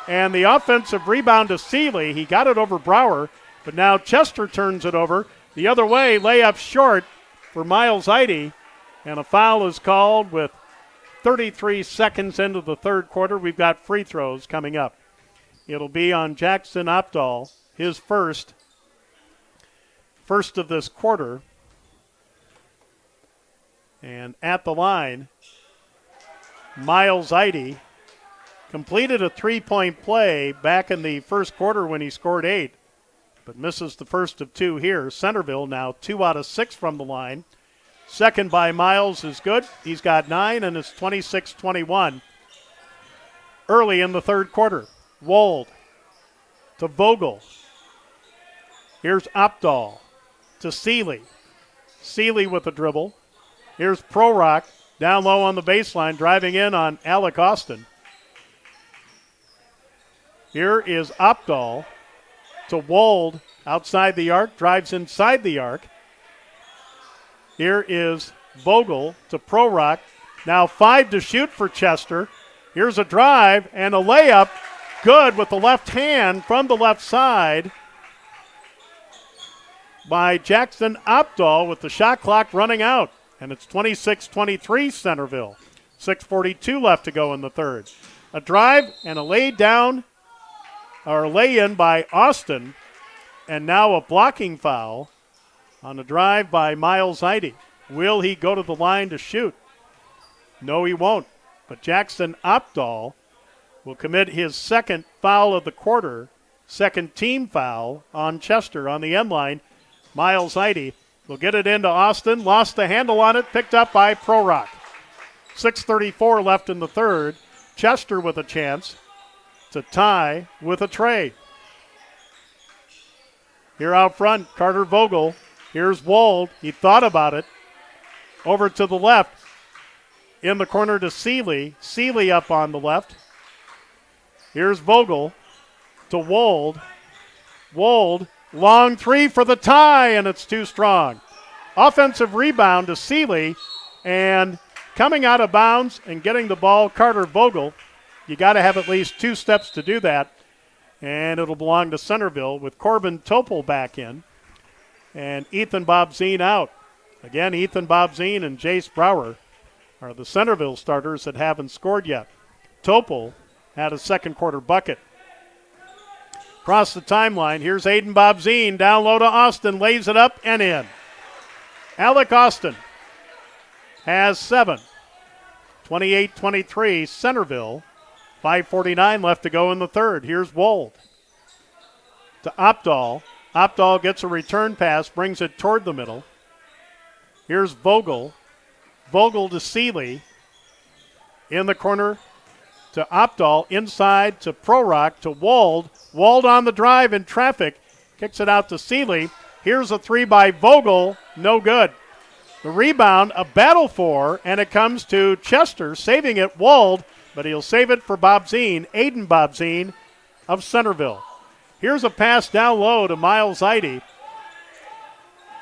[SPEAKER 18] And the offensive rebound to Seeley. He got it over Brower, but now Chester turns it over. The other way, layup short for Miles Eide, and a foul is called with 33 seconds into the third quarter. We've got free throws coming up. It'll be on Jackson Opdahl, his first of this quarter. And at the line, Miles Eide completed a three-point play back in the first quarter when he scored 8, but misses the first of 2 here. Centerville now 2 out of 6 from the line. Second by Miles is good. He's got 9, and it's 26-21. Early in the third quarter, Wold to Vogel. Here's Opdahl to Seeley. Seeley with the dribble. Here's Prorock down low on the baseline, driving in on Alec Austin. Here is Opdahl to Wold outside the arc, drives inside the arc. Here is Vogel to Prorock. Now 5 to shoot for Chester. Here's a drive and a layup. Good with the left hand from the left side by Jackson Opdahl with the shot clock running out. And it's 26-23 Centerville. 6:42 left to go in the third. A drive and a lay in by Austin. And now a blocking foul on a drive by Miles Eide. Will he go to the line to shoot? No, he won't. But Jackson Opdahl will commit his second foul of the quarter, second team foul on Chester on the end line. Miles Eide will get it into Austin, lost the handle on it, picked up by Prorock. 6:34 left in the third. Chester with a chance to tie with a trade. Here out front, Carter Vogel. Here's Wold. He thought about it. Over to the left. In the corner to Seeley. Seeley up on the left. Here's Vogel to Wold. Wold, long three for the tie, and it's too strong. Offensive rebound to Seeley, and coming out of bounds and getting the ball, Carter Vogel. You got to have at least 2 steps to do that, and it'll belong to Centerville with Corbin Topol back in and Ethan Bobzine out. Again, Ethan Bobzine and Jace Brower are the Centerville starters that haven't scored yet. Topol had a second quarter bucket. Across the timeline, here's Aiden Bobzine. Down low to Austin, lays it up and in. Alec Austin has 7. 28-23, Centerville. 5:49 left to go in the third. Here's Wold to Opdahl. Opdahl gets a return pass, brings it toward the middle. Here's Vogel. Vogel to Seeley. In the corner to Opdahl. Inside to Prorock to Wold. Wold on the drive in traffic. Kicks it out to Seeley. Here's a 3 by Vogel. No good. The rebound, a battle for, and it comes to Chester, saving it, Wold, but he'll save it for Bobzine, Aiden Bobzine of Centerville. Here's a pass down low to Miles Eide.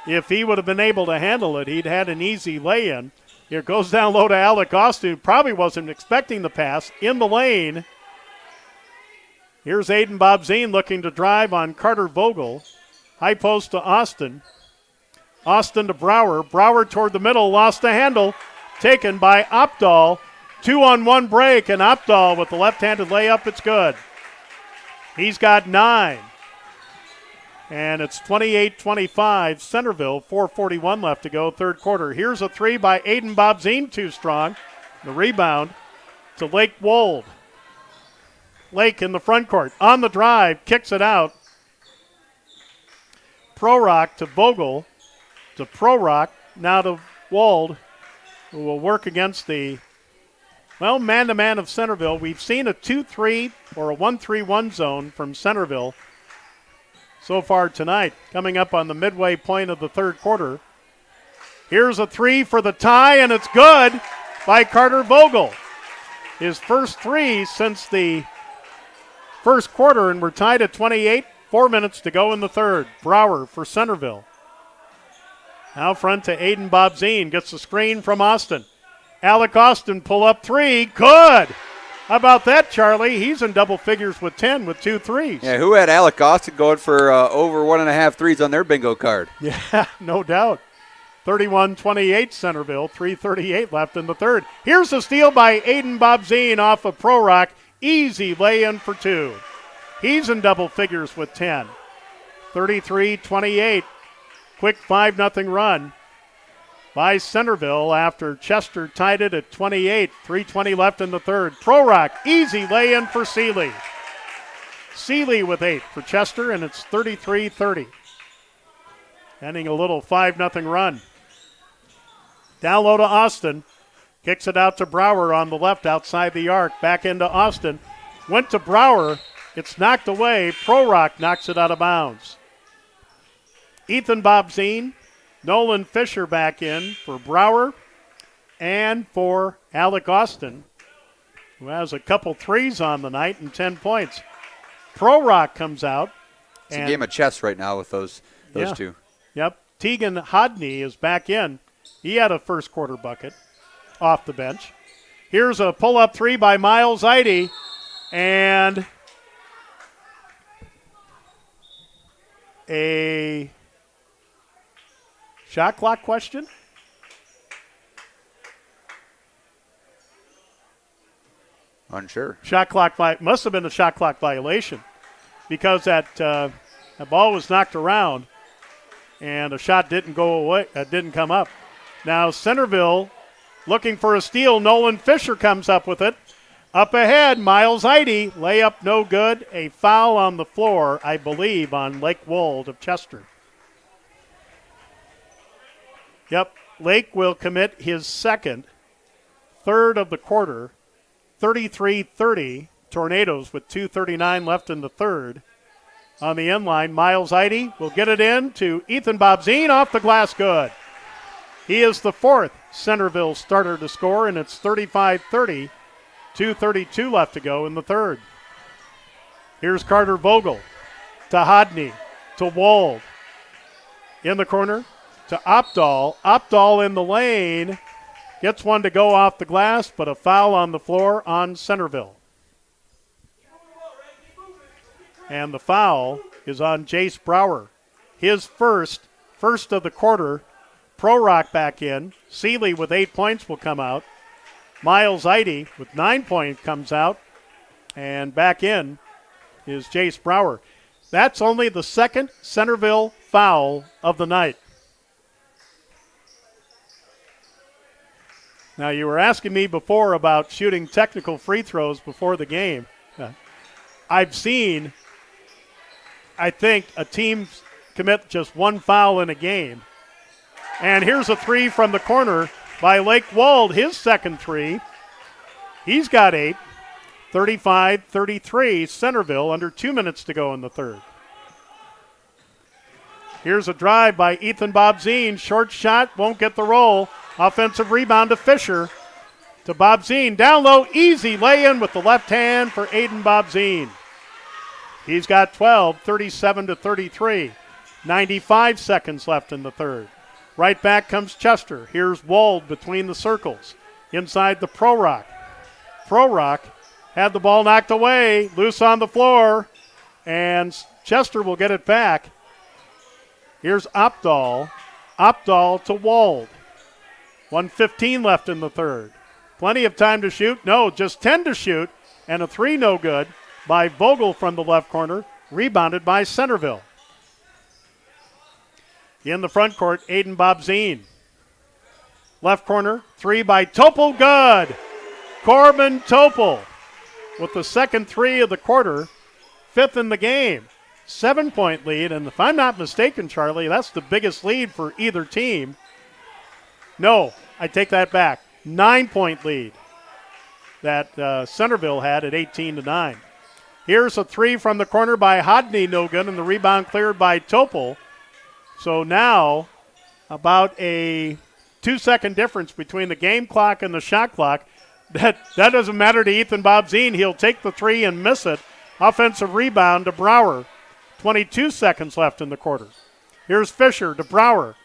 [SPEAKER 18] If he would have been able to handle it, he'd had an easy lay-in. Here goes down low to Alec Austin, who probably wasn't expecting the pass. In the lane, here's Aiden Bobzine looking to drive on Carter Vogel. High post to Austin. Austin to Brower. Brower toward the middle, lost the handle. Taken by Opdahl. 2-on-1 break, and Opdahl with the left-handed layup. It's good. He's got 9. And it's 28-25, Centerville. 4:41 left to go, third quarter. Here's a 3 by Aiden Bobzine, too strong. The rebound to Lake Wold. Lake in the front court. On the drive, kicks it out. Prorock to Vogel. To Prorock, now to Wold, who will work against the, man-to-man of Centerville. We've seen a 2-3 or a 1-3-1 zone from Centerville so far tonight, coming up on the midway point of the third quarter. Here's a 3 for the tie, and it's good by Carter Vogel. His first 3 since the first quarter, and we're tied at 28. 4 minutes to go in the third. Brower for Centerville. Out front to Aiden Bobzine. Gets the screen from Austin. Alec Austin pull up 3. Good. How about that, Charlie? He's in double figures with 10 with 2 threes.
[SPEAKER 19] Yeah, who had Alec Austin going for over 1.5 threes on their bingo card?
[SPEAKER 18] Yeah, no doubt. 31-28 Centerville. 3:38 left in the third. Here's a steal by Aiden Bobzine off of Prorock. Easy lay-in for 2. He's in double figures with 10. 33-28. Quick 5-0 run by Centerville after Chester tied it at 28. 3:20 left in the third. Prorock, easy lay-in for Seeley. Seeley with 8 for Chester, and it's 33-30. Ending a little 5-0 run. Down low to Austin. Kicks it out to Brower on the left outside the arc. Back into Austin. Went to Brower. It's knocked away. Prorock knocks it out of bounds. Ethan Bobzine, Nolan Fisher back in for Brower and for Alec Austin, who has a couple threes on the night and 10 points. Prorock comes out.
[SPEAKER 19] It's a game of chess right now with those two.
[SPEAKER 18] Yep. Tegan Hodney is back in. He had a first quarter bucket off the bench. Here's a pull-up 3 by Miles Eide, and a shot clock question?
[SPEAKER 19] Unsure.
[SPEAKER 18] Shot clock must have been a shot clock violation because that ball was knocked around and a shot didn't go away. Didn't come up. Now Centerville looking for a steal. Nolan Fisher comes up with it. Up ahead, Miles Eide, layup no good. A foul on the floor, I believe, on Lake Wold of Chester. Yep, Lake will commit his second, third of the quarter. 33-30, Tornadoes with 2:39 left in the third. On the end line, Miles Eide will get it in to Ethan Bobzine, off the glass, good. He is the fourth Centerville starter to score, and it's 35-30. 2:32 left to go in the third. Here's Carter Vogel to Hodney, to Wold. In the corner to Opdahl. Opdahl in the lane. Gets one to go off the glass, but a foul on the floor on Centerville. And the foul is on Jace Brower. His first of the quarter. Prorock back in. Seeley with 8 points will come out. Miles Eide with 9 points comes out. And back in is Jace Brower. That's only the second Centerville foul of the night. Now, you were asking me before about shooting technical free throws before the game. I've seen, I think, a team commit just one foul in a game. And here's a three from the corner by Lake Wald, his second three. He's got 8. 35-33, Centerville, under 2 minutes to go in the third. Here's a drive by Ethan Bobzine. Short shot, won't get the roll. Offensive rebound to Fisher. To Bobzine, down low, easy lay-in with the left hand for Aiden Bobzine. He's got 12, 37-33. 95 seconds left in the third. Right back comes Chester. Here's Wald between the circles. Inside the Pro Rock. Pro Rock had the ball knocked away, loose on the floor, and Chester will get it back. Here's Opdahl. Opdahl to Wald. 1:15 left in the third. Plenty of time to shoot. No, just 10 to shoot, and a three no good by Vogel from the left corner, rebounded by Centerville. In the front court, Aiden Bobzine. Left corner, three by Topol, good. Corbin Topol with the second three of the quarter, 5th in the game. 7-point lead, and if I'm not mistaken, Charlie, that's the biggest lead for either team. No, I take that back. 9-point lead that Centerville had at 18-9. Here's a three from the corner by Hodney, no good, and the rebound cleared by Topol. So now about a 2-second difference between the game clock and the shot clock. That doesn't matter to Ethan Bobzine. He'll take the three and miss it. Offensive rebound to Brower. 22 seconds left in the quarter. Here's Fisher to Brower.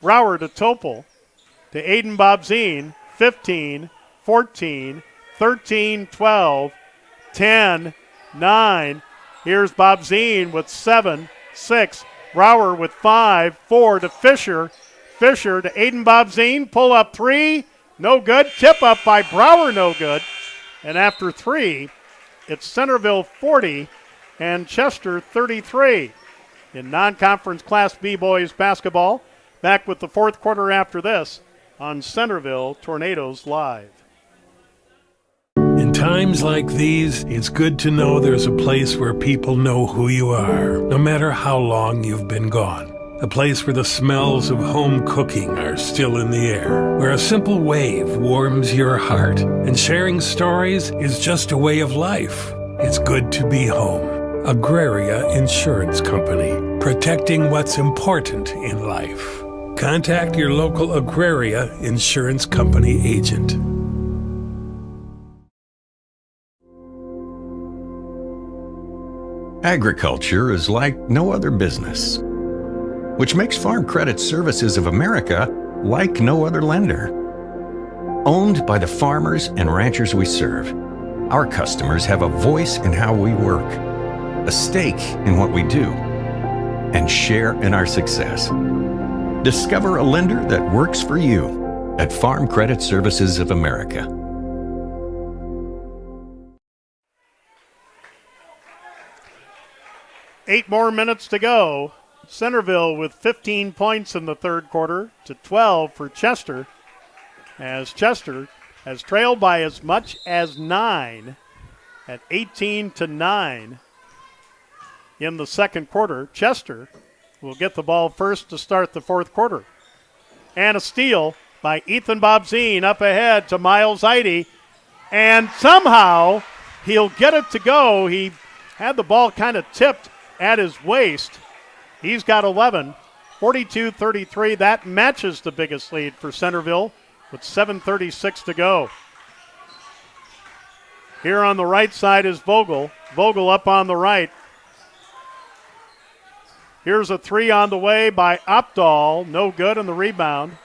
[SPEAKER 18] Brower to Topol. To Aiden Bobzine. 15, 14, 13, 12, 10, 9. Here's Bobzine with 7, 6. Brower with 5, 4 to Fisher. Fisher to Aiden Bobzine. Pull up three. No good. Tip up by Brower, no good. And after three, it's Centerville 40 and Chester 33. In non-conference Class B boys basketball, back with the fourth quarter after this on Centerville Tornadoes Live.
[SPEAKER 7] In times like these, it's good to know there's a place where people know who you are, no matter how long you've been gone. A place where the smells of home cooking are still in the air, where a simple wave warms your heart, and sharing stories is just a way of life. It's good to be home. Agraria Insurance Company, protecting what's important in life. Contact your local Agraria Insurance Company agent.
[SPEAKER 8] Agriculture is like no other business, which makes Farm Credit Services of America like no other lender. Owned by the farmers and ranchers we serve, our customers have a voice in how we work, a stake in what we do, and share in our success. Discover a lender that works for you at Farm Credit Services of America.
[SPEAKER 18] Eight more minutes to go. Centerville with 15 points in the third quarter to 12 for Chester, as Chester has trailed by as much as 9 at 18-9 in the second quarter. Chester will get the ball first to start the fourth quarter. And a steal by Ethan Bobzine up ahead to Miles Eide, and somehow he'll get it to go. He had the ball kind of tipped at his waist. He's got 11, 42-33. That matches the biggest lead for Centerville with 7:36 to go. Here on the right side is Vogel. Vogel up on the right. Here's a three on the way by Opdahl. No good on the rebound.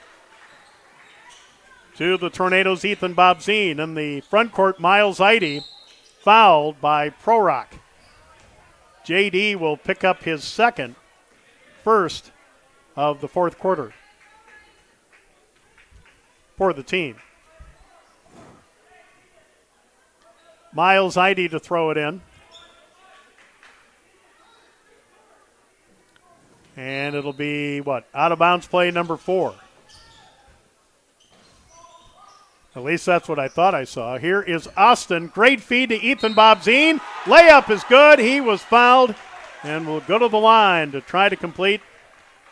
[SPEAKER 18] To the Tornadoes, Ethan Bobzine. In the front court, Miles Eide fouled by Prorock. JD will pick up his first of the fourth quarter for the team. Miles Eide to throw it in. And it'll be, out of bounds play number 4. At least that's what I thought I saw. Here is Austin. Great feed to Ethan Bobzine. Layup is good. He was fouled and will go to the line to try to complete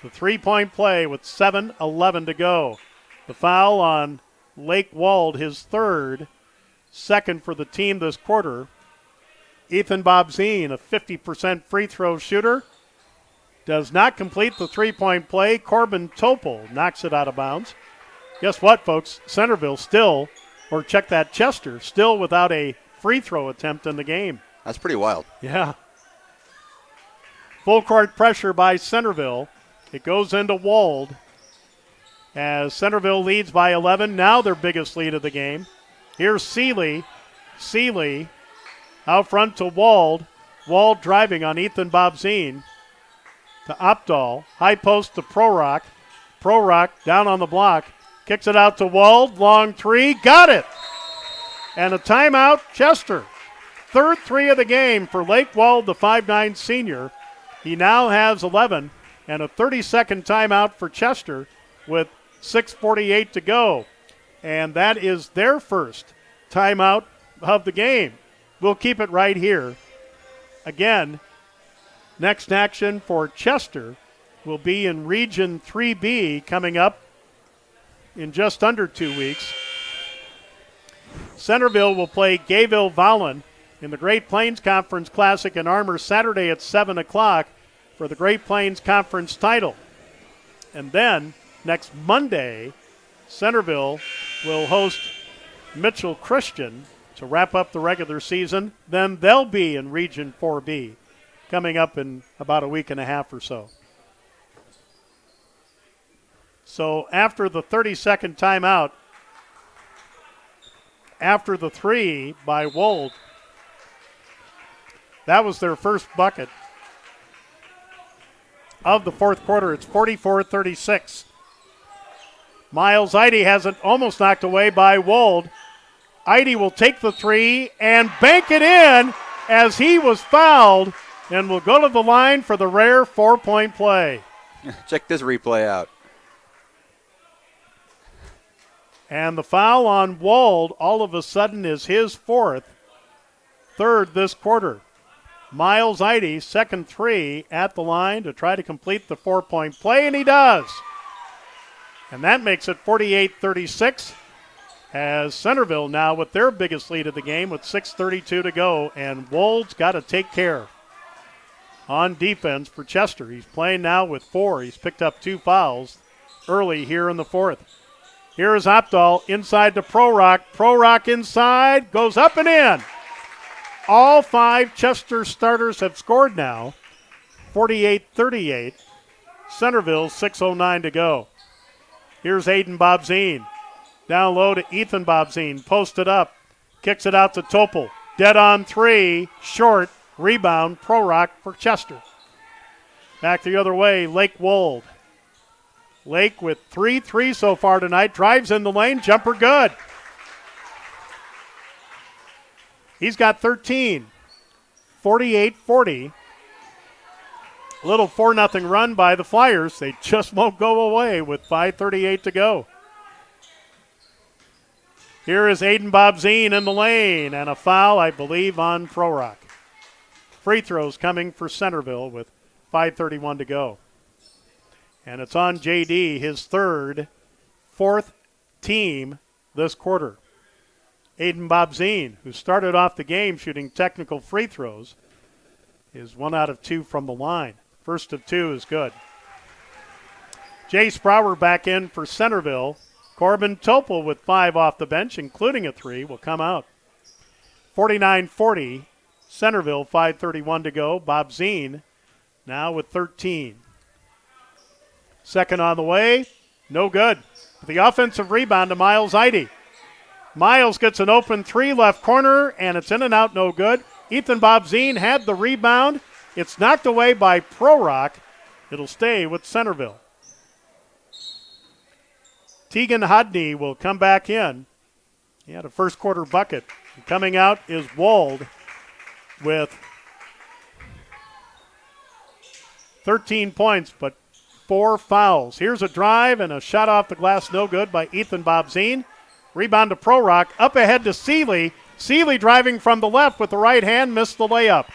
[SPEAKER 18] the 3-point play with 7:11 to go. The foul on Lake Wald, his third, second for the team this quarter. Ethan Bobzine, a 50% free throw shooter, does not complete the 3-point play. Corbin Topol knocks it out of bounds. Guess what, folks? Centerville Chester still without a free throw attempt in the game.
[SPEAKER 19] That's pretty wild.
[SPEAKER 18] Yeah. Full court pressure by Centerville. It goes into Wald as Centerville leads by 11, now their biggest lead of the game. Here's Seeley. Seeley out front to Wald. Wald driving on Ethan Bobzine to Opdahl. High post to Prorock. Prorock down on the block. Kicks it out to Wald. Long three. Got it. And a timeout, Chester. Third three of the game for Lake Wald, the 5'9 senior. He now has 11 and a 30-second timeout for Chester with 6:48 to go. And that is their first timeout of the game. We'll keep it right here. Again, next action for Chester will be in Region 3B coming up in just under 2 weeks. Centerville will play Gayville-Volin in the Great Plains Conference Classic in Armour Saturday at 7 o'clock for the Great Plains Conference title. And then next Monday, Centerville will host Mitchell Christian to wrap up the regular season. Then they'll be in Region 4B coming up in about a week and a half or so. So after the 30-second timeout, after the three by Wold, that was their first bucket of the fourth quarter. It's 44-36. Miles Eide has it almost knocked away by Wold. Eide will take the three and bank it in as he was fouled and will go to the line for the rare 4-point play.
[SPEAKER 19] Check this replay out.
[SPEAKER 18] And the foul on Wald all of a sudden is his fourth, third this quarter. Miles Eide, second three at the line to try to complete the 4-point play, and he does. And that makes it 48-36 as Centerville now with their biggest lead of the game with 6:32 to go, and Wold's got to take care on defense for Chester. He's playing now with 4. He's picked up 2 fouls early here in the fourth. Here is Opdahl inside to Prorock. Prorock inside, goes up and in. All 5 Chester starters have scored now. 48-38. Centerville, 6:09 to go. Here's Aiden Bobzine. Down low to Ethan Bobzine. Posted up. Kicks it out to Topol. Dead on 3. Short. Rebound. Prorock for Chester. Back the other way. Lake Wold. Lake with 3 threes so far tonight. Drives in the lane. Jumper good. He's got 13. 48-40. Little 4-0 run by the Flyers. They just won't go away with 5:38 to go. Here is Aiden Bobzine in the lane, and a foul, I believe, on Prorock. Free throws coming for Centerville with 5:31 to go. And it's on JD, his third, fourth team this quarter. Aiden Bobzine, who started off the game shooting technical free throws, is 1 out of 2 from the line. First of 2 is good. Jay Sprower back in for Centerville. Corbin Topol with 5 off the bench, including a 3, will come out. 49-40, Centerville, 5:31 to go. Bobzine now with 13. Second on the way, no good. The offensive rebound to Miles Eide. Miles gets an open 3 left corner, and it's in and out, no good. Ethan Bobzine had the rebound. It's knocked away by Prorock. It'll stay with Centerville. Tegan Hodney will come back in. He had a first quarter bucket. And coming out is Wold with 13 points, but 4 fouls. Here's a drive and a shot off the glass, no good by Ethan Bobzine. Rebound to Pro Rock, up ahead to Seeley. Seeley driving from the left with the right hand, missed the layup.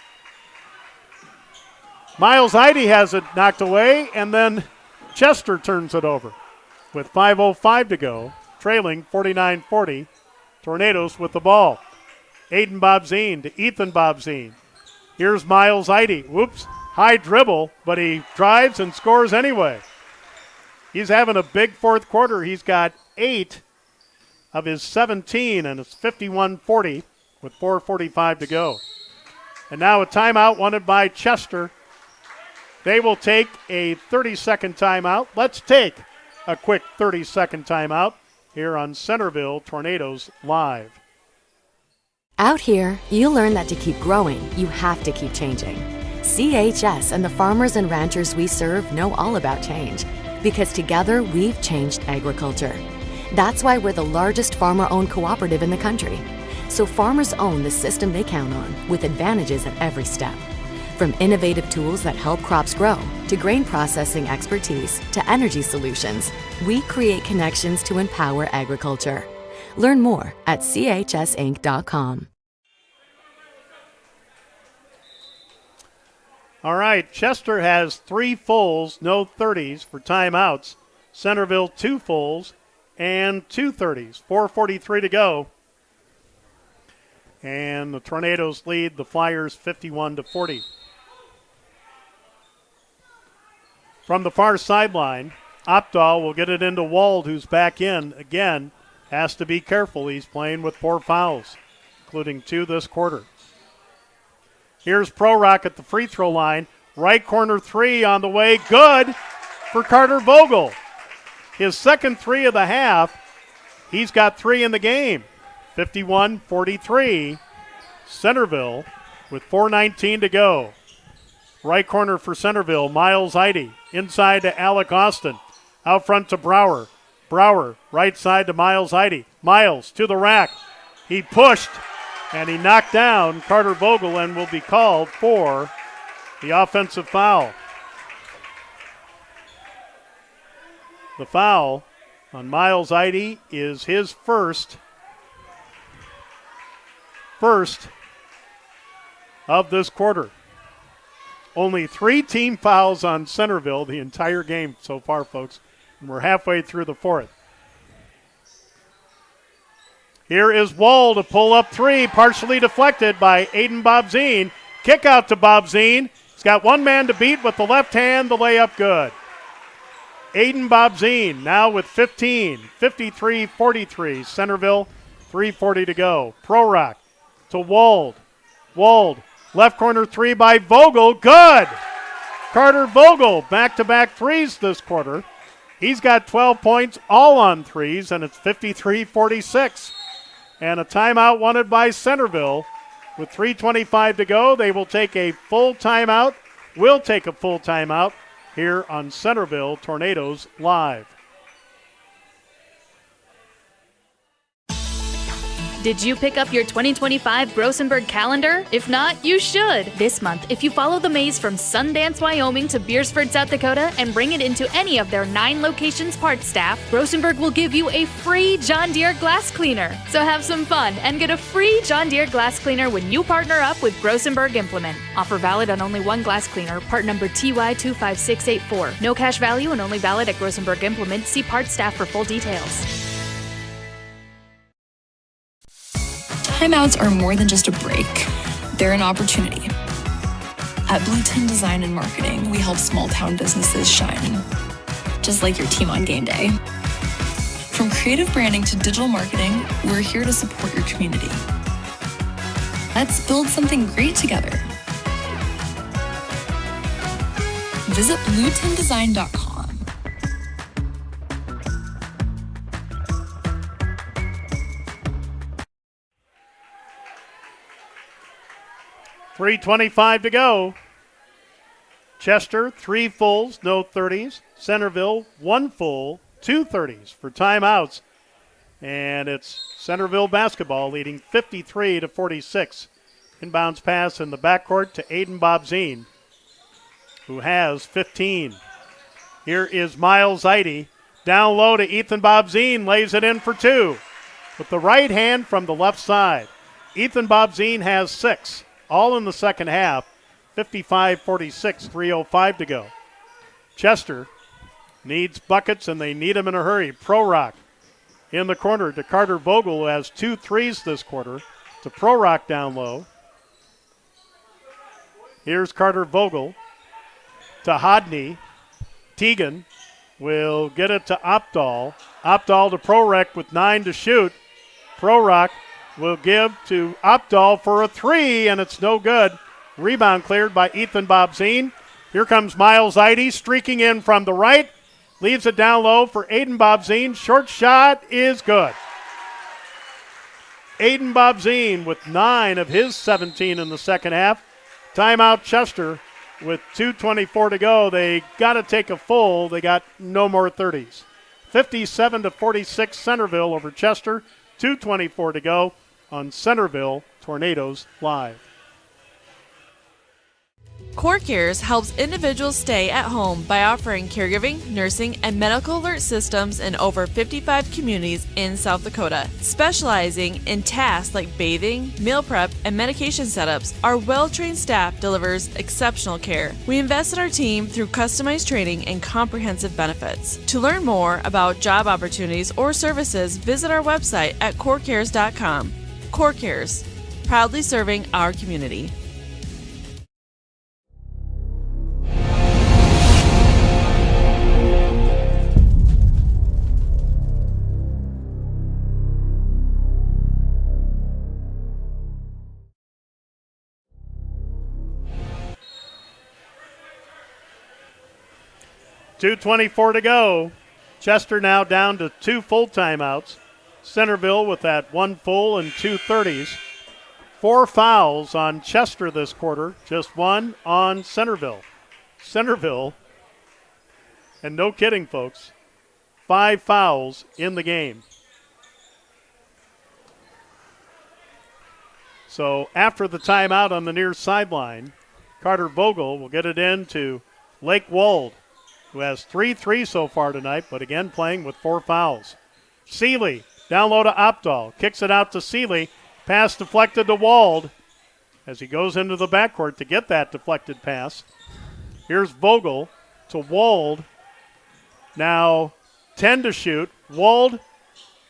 [SPEAKER 18] Miles Eide has it knocked away, and then Chester turns it over with 5:05 to go, trailing 49-40. Tornadoes with the ball. Aiden Bobzine to Ethan Bobzine. Here's Miles Eide. Whoops. High dribble, but he drives and scores anyway. He's having a big fourth quarter. He's got 8 of his 17, and it's 51-40 with 4:45 to go. And now a timeout wanted by Chester. They will take a 30-second timeout. Let's take a quick 30-second timeout here on Centerville Tornadoes Live.
[SPEAKER 9] Out here, you learn that to keep growing, you have to keep changing. CHS and the farmers and ranchers we serve know all about change, because together we've changed agriculture. That's why we're the largest farmer-owned cooperative in the country. So farmers own the system they count on, with advantages at every step. From innovative tools that help crops grow, to grain processing expertise, to energy solutions, we create connections to empower agriculture. Learn more at chsinc.com.
[SPEAKER 18] All right, Chester has 3 fulls, no 30s for timeouts. Centerville 2 fulls and 2 30s. 4:43 to go. And the Tornadoes lead the Flyers 51-40. From the far sideline, Opdahl will get it into Wald, who's back in again. Has to be careful. He's playing with 4 fouls, including 2 this quarter. Here's Pro Rock at the free throw line. Right corner 3 on the way. Good for Carter Vogel. His second 3 of the half. He's got 3 in the game. 51-43. Centerville with 4:19 to go. Right corner for Centerville. Miles Eide. Inside to Alec Austin. Out front to Brower. Brower, right side to Miles Eide. Miles to the rack. He pushed, and he knocked down Carter Vogel and will be called for the offensive foul. The foul on Miles Eide is his first of this quarter. Only 3 team fouls on Centerville the entire game so far, folks. And we're halfway through the 4th. Here is Wall to pull up 3, partially deflected by Aiden Bobzine. Kick out to Bobzine. He's got one man to beat with the left hand, the layup good. Aiden Bobzine now with 15, 53-43. Centerville, 3:40 to go. Pro Rock to Wald. Wald, left corner 3 by Vogel, good! Carter Vogel, back-to-back threes this quarter. He's got 12 points, all on threes, and it's 53-46. And a timeout wanted by Centerville. With 3:25 to go, they will take a full timeout. We'll take a full timeout here on Centerville Tornadoes Live.
[SPEAKER 10] Did you pick up your 2025 Grossenberg calendar? If not, you should. This month, if you follow the maze from Sundance, Wyoming to Beersford, South Dakota, and bring it into any of their 9 locations parts staff, Grossenberg will give you a free John Deere glass cleaner. So have some fun and get a free John Deere glass cleaner when you partner up with Grossenberg Implement. Offer valid on only one glass cleaner, part number TY25684. No cash value and only valid at Grossenberg Implement. See parts staff for full details.
[SPEAKER 11] Timeouts are more than just a break. They're an opportunity. At Blue 10 Design and Marketing, we help small town businesses shine, just like your team on game day. From creative branding to digital marketing, we're here to support your community. Let's build something great together. Visit blue10design.com.
[SPEAKER 18] .325 to go. Chester, 3 fulls, no 30s. Centerville, 1 full, 2 30s for timeouts. And it's Centerville basketball leading 53-46. Inbounds pass in the backcourt to Aiden Bobzine. who has 15. Here is Miles Eide. Down low to Ethan Bobzine, lays it in for 2. With the right hand from the left side. Ethan Bobzine has 6, all in the second half. 55-46, 3:05 to go. Chester needs buckets, and they need them in a hurry. Prorock in the corner to Carter Vogel, who has 2 threes this quarter. To Prorock down low. Here's Carter Vogel to Hodney. Teagan will get it to Opdahl. Opdahl to Prorock with 9 to shoot. Prorock will give to Opdahl for a 3, and it's no good. Rebound cleared by Ethan Bobzine. Here comes Miles Eide streaking in from the right. Leaves it down low for Aiden Bobzine. Short shot is good. Aiden Bobzine with 9 of his 17 in the second half. Timeout Chester with 2:24 to go. They got to take a full. They got no more 30s. 57-46 Centerville over Chester. 2:24 to go on Centerville Tornadoes Live.
[SPEAKER 12] CoreCares helps individuals stay at home by offering caregiving, nursing, and medical alert systems in over 55 communities in South Dakota. Specializing in tasks like bathing, meal prep, and medication setups, our well-trained staff delivers exceptional care. We invest in our team through customized training and comprehensive benefits. To learn more about job opportunities or services, visit our website at corecares.com. CoreCares, proudly serving our community.
[SPEAKER 18] .224 to go. Chester now down to 2 full timeouts. Centerville with that 1 full and 2 30s. 4 fouls on Chester this quarter, just 1 on Centerville. Centerville, and no kidding, folks, 5 fouls in the game. So after the timeout on the near sideline, Carter Vogel will get it in to Lake Wold, who has 3 threes so far tonight, but again playing with 4 fouls. Seeley, down low to Opdahl, kicks it out to Seeley. Pass deflected to Wald as he goes into the backcourt to get that deflected pass. Here's Vogel to Wald. Now 10 to shoot. Wald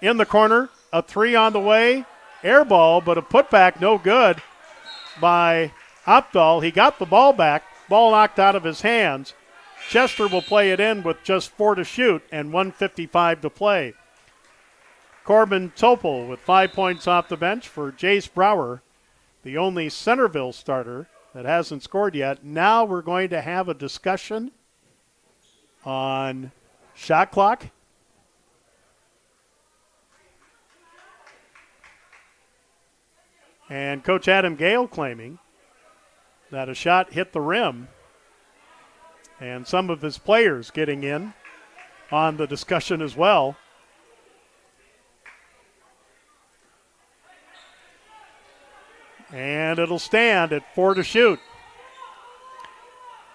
[SPEAKER 18] in the corner, a 3 on the way. Air ball, but a putback no good by Opdahl. He got the ball back, ball knocked out of his hands. Chester will play it in with just 4 to shoot and 1:55 to play. Corbin Topol with 5 points off the bench for Jace Brower, the only Centerville starter that hasn't scored yet. Now we're going to have a discussion on shot clock. And Coach Adam Gale claiming that a shot hit the rim, and some of his players getting in on the discussion as well. And it'll stand at 4 to shoot.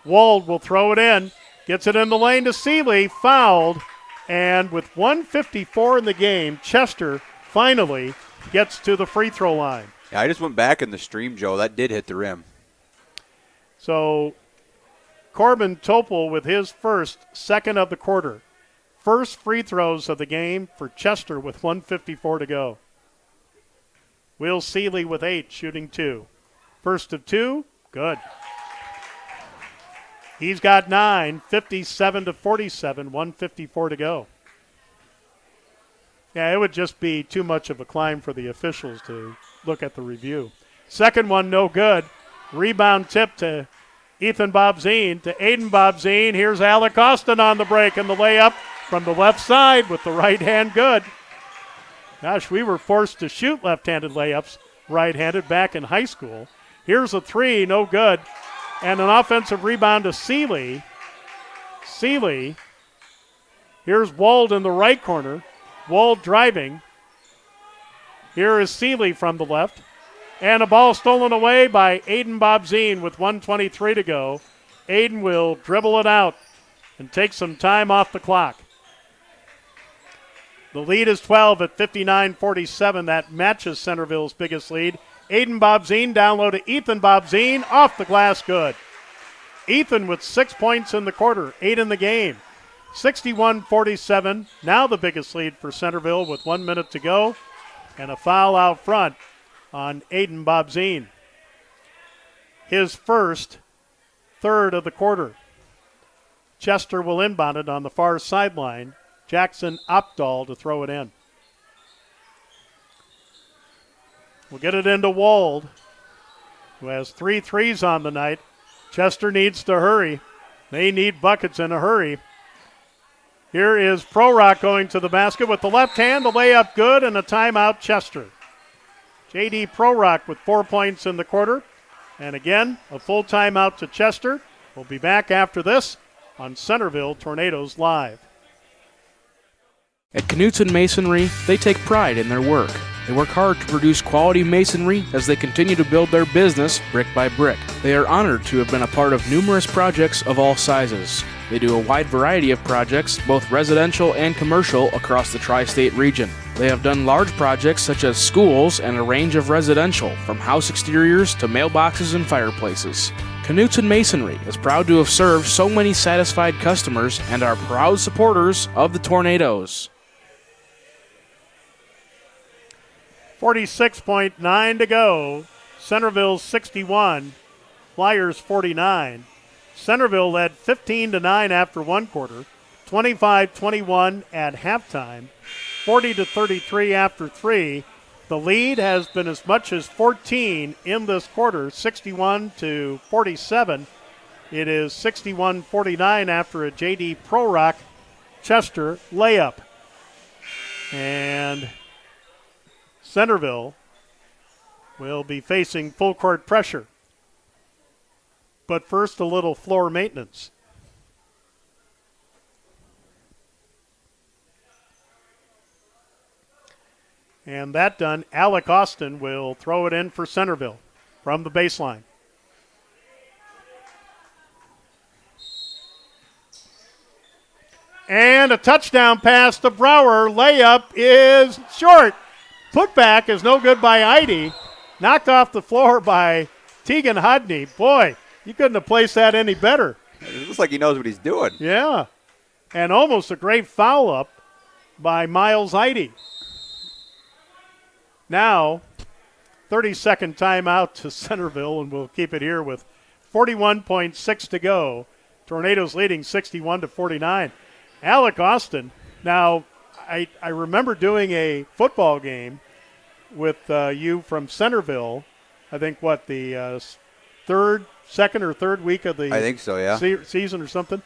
[SPEAKER 18] Wald will throw it in, gets it in the lane to Seeley, fouled, and with 1:54 in the game, Chester finally gets to the free throw line.
[SPEAKER 19] Yeah, I just went back in the stream, Joe. That did hit the rim.
[SPEAKER 18] So Corbin Topol with his second of the quarter. First free throws of the game for Chester with 1:54 to go. Will Seeley with 8, shooting 2. First of 2, good. He's got 9, 57-47, 1:54 to go. Yeah, it would just be too much of a climb for the officials to look at the review. Second one, no good. Rebound tip to Ethan Bobzine to Aiden Bobzine. Here's Alec Austin on the break, and the layup from the left side with the right hand good. Gosh, we were forced to shoot left-handed layups right-handed back in high school. Here's a 3, no good. And an offensive rebound to Seeley. Seeley. Here's Wald in the right corner. Wald driving. Here is Seeley from the left. And a ball stolen away by Aiden Bobzine with 1:23 to go. Aiden will dribble it out and take some time off the clock. The lead is 12 at 59-47. That matches Centerville's biggest lead. Aiden Bobzine down low to Ethan Bobzine. Off the glass, good. Ethan with 6 points in the quarter, 8 in the game. 61-47. Now the biggest lead for Centerville with 1 minute to go. And a foul out front on Aiden Bobzine. His first third of the quarter. Chester will inbound it on the far sideline. Jackson Opdahl to throw it in. We'll get it into Wald, who has 3 threes on the night. Chester needs to hurry. They need buckets in a hurry. Here is Prorock going to the basket with the left hand. The layup good and a timeout Chester. J.D. Prorock with 4 points in the quarter. And again, a full timeout to Chester. We'll be back after this on Centerville Tornadoes Live.
[SPEAKER 13] At Knutson Masonry, they take pride in their work. They work hard to produce quality masonry as they continue to build their business brick by brick. They are honored to have been a part of numerous projects of all sizes. They do a wide variety of projects, both residential and commercial, across the tri-state region. They have done large projects such as schools and a range of residential, from house exteriors to mailboxes and fireplaces. Knutson Masonry is proud to have served so many satisfied customers and are proud supporters of the Tornadoes.
[SPEAKER 18] 46.9 to go. Centerville 61, Flyers 49. Centerville led 15-9 after one quarter, 25-21 at halftime, 40-33 after 3. The lead has been as much as 14 in this quarter, 61-47. It is 61-49 after a J.D. Prorock Chester layup. And Centerville will be facing full court pressure. But first, a little floor maintenance. And that done, Alec Austin will throw it in for Centerville from the baseline. And a touchdown pass to Brower. Layup is short. Putback is no good by Eide. Knocked off the floor by Tegan Hodney. Boy, you couldn't have placed that any better.
[SPEAKER 19] It looks like he knows what he's doing.
[SPEAKER 18] Yeah. And almost a great foul up by Miles Eide. Now, 30-second timeout to Centerville, and we'll keep it here with 41.6 to go. Tornadoes leading 61-49. Alec Austin. Now, I remember doing a football game with you from Centerville. I think, the second or third week of the
[SPEAKER 19] I think so, yeah.
[SPEAKER 18] Season or something.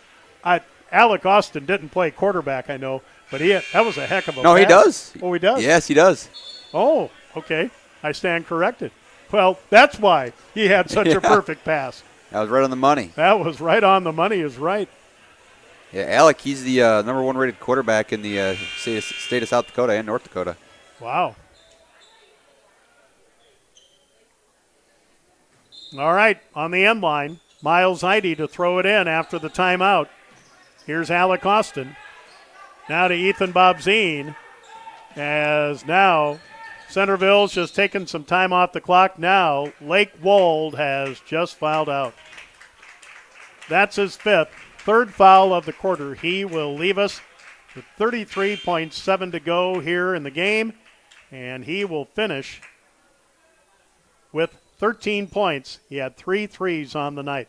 [SPEAKER 18] Alec Austin didn't play quarterback, I know, but that was a heck of a
[SPEAKER 19] No,
[SPEAKER 18] pass.
[SPEAKER 19] he does.
[SPEAKER 18] Oh, he does?
[SPEAKER 19] Yes, he does.
[SPEAKER 18] Oh, okay. I stand corrected. Well, that's why he had such a perfect pass.
[SPEAKER 19] That was right on the money.
[SPEAKER 18] That was right on the money is right.
[SPEAKER 19] Yeah, Alec, he's the number 1 rated quarterback in the state of South Dakota and North Dakota.
[SPEAKER 18] Wow. All right, on the end line, Miles Eide to throw it in after the timeout. Here's Alec Austin. Now to Ethan Bobzine, as now Centerville's just taking some time off the clock. Now Lake Wold has just fouled out. That's his 5th. Third foul of the quarter. He will leave us with 33.7 to go here in the game, and he will finish with 13 points. He had 3 threes on the night.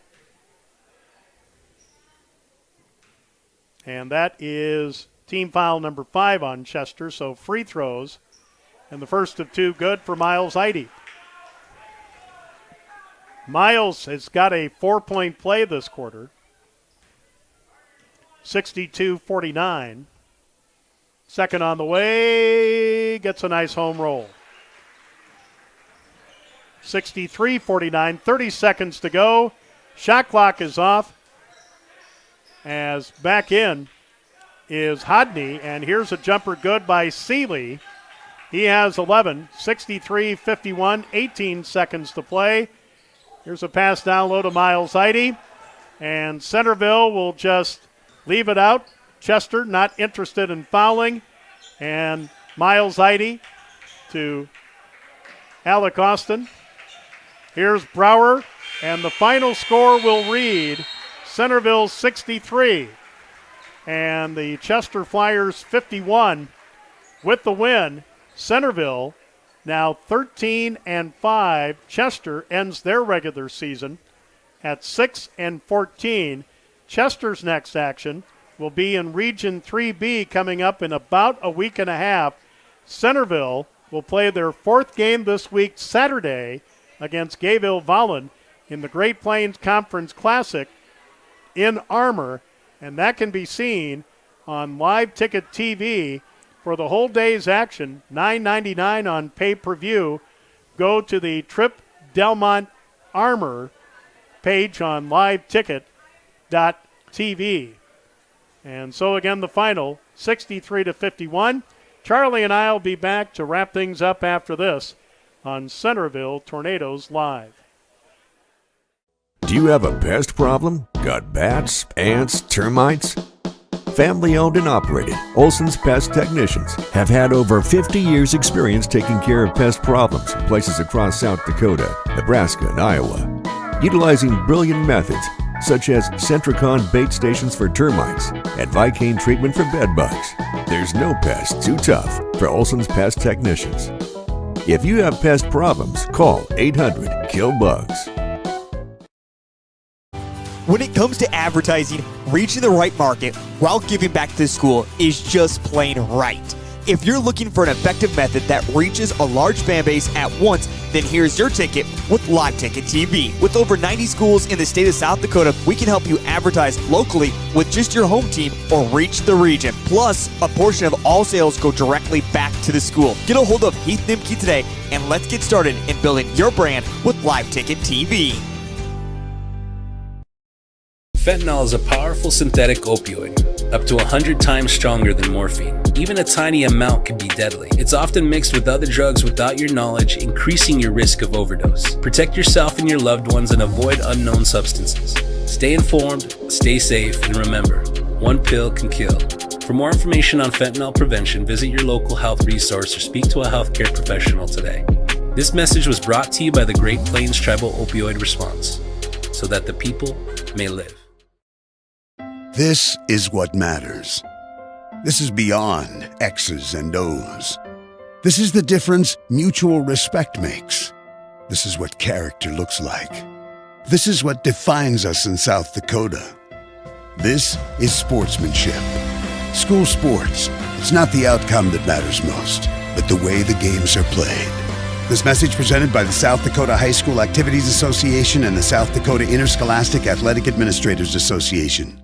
[SPEAKER 18] And that is team foul number 5 on Chester, so free throws. And the first of 2 good for Miles Eide. Miles has got a 4-point play this quarter. 62-49. Second on the way, gets a nice home roll. 63-49, 30 seconds to go. Shot clock is off. As back in is Hodney, and here's a jumper good by Seeley. He has 11, 63-51, 18 seconds to play. Here's a pass down low to Miles Eide. And Centerville will just leave it out. Chester not interested in fouling. And Miles Heide to Alec Austin. Here's Brower, and the final score will read Centerville 63 and the Chester Flyers 51. With the win, Centerville now 13-5. Chester ends their regular season at 6-14. Chester's next action will be in Region 3B coming up in about a week and a half. Centerville will play their fourth game this week, Saturday, against Gayville-Vollen in the Great Plains Conference Classic in Armour, and that can be seen on Live Ticket TV for the whole day's action, $9.99 on pay-per-view. Go to the Trip Delmont Armour page on liveticket.tv. And so again, the final, 63-51. Charlie and I will be back to wrap things up after this on Centerville Tornadoes Live.
[SPEAKER 14] Do you have a pest problem? Got bats, ants, termites? Family owned and operated, Olson's Pest Technicians have had over 50 years experience taking care of pest problems in places across South Dakota, Nebraska, and Iowa. Utilizing brilliant methods such as Centricon bait stations for termites and Vicane treatment for bed bugs, there's no pest too tough for Olson's Pest Technicians. If you have pest problems, call 800-KILL-BUGS.
[SPEAKER 15] When it comes to advertising, reaching the right market while giving back to the school is just plain right. If you're looking for an effective method that reaches a large fan base at once, then here's your ticket with Live Ticket TV. With over 90 schools in the state of South Dakota, we can help you advertise locally with just your home team or reach the region. Plus, a portion of all sales go directly back to the school. Get a hold of Heath Nimke today, and let's get started in building your brand with Live Ticket TV.
[SPEAKER 16] Fentanyl is a powerful synthetic opioid, up to 100 times stronger than morphine. Even a tiny amount can be deadly. It's often mixed with other drugs without your knowledge, increasing your risk of overdose. Protect yourself and your loved ones and avoid unknown substances. Stay informed, stay safe, and remember, one pill can kill. For more information on fentanyl prevention, visit your local health resource or speak to a healthcare professional today. This message was brought to you by the Great Plains Tribal Opioid Response, so that the people may live.
[SPEAKER 4] This is what matters. This is beyond X's and O's. This is the difference mutual respect makes. This is what character looks like. This is what defines us in South Dakota. This is sportsmanship. School sports, it's not the outcome that matters most, but the way the games are played. This message presented by the South Dakota High School Activities Association and the South Dakota Interscholastic Athletic Administrators Association.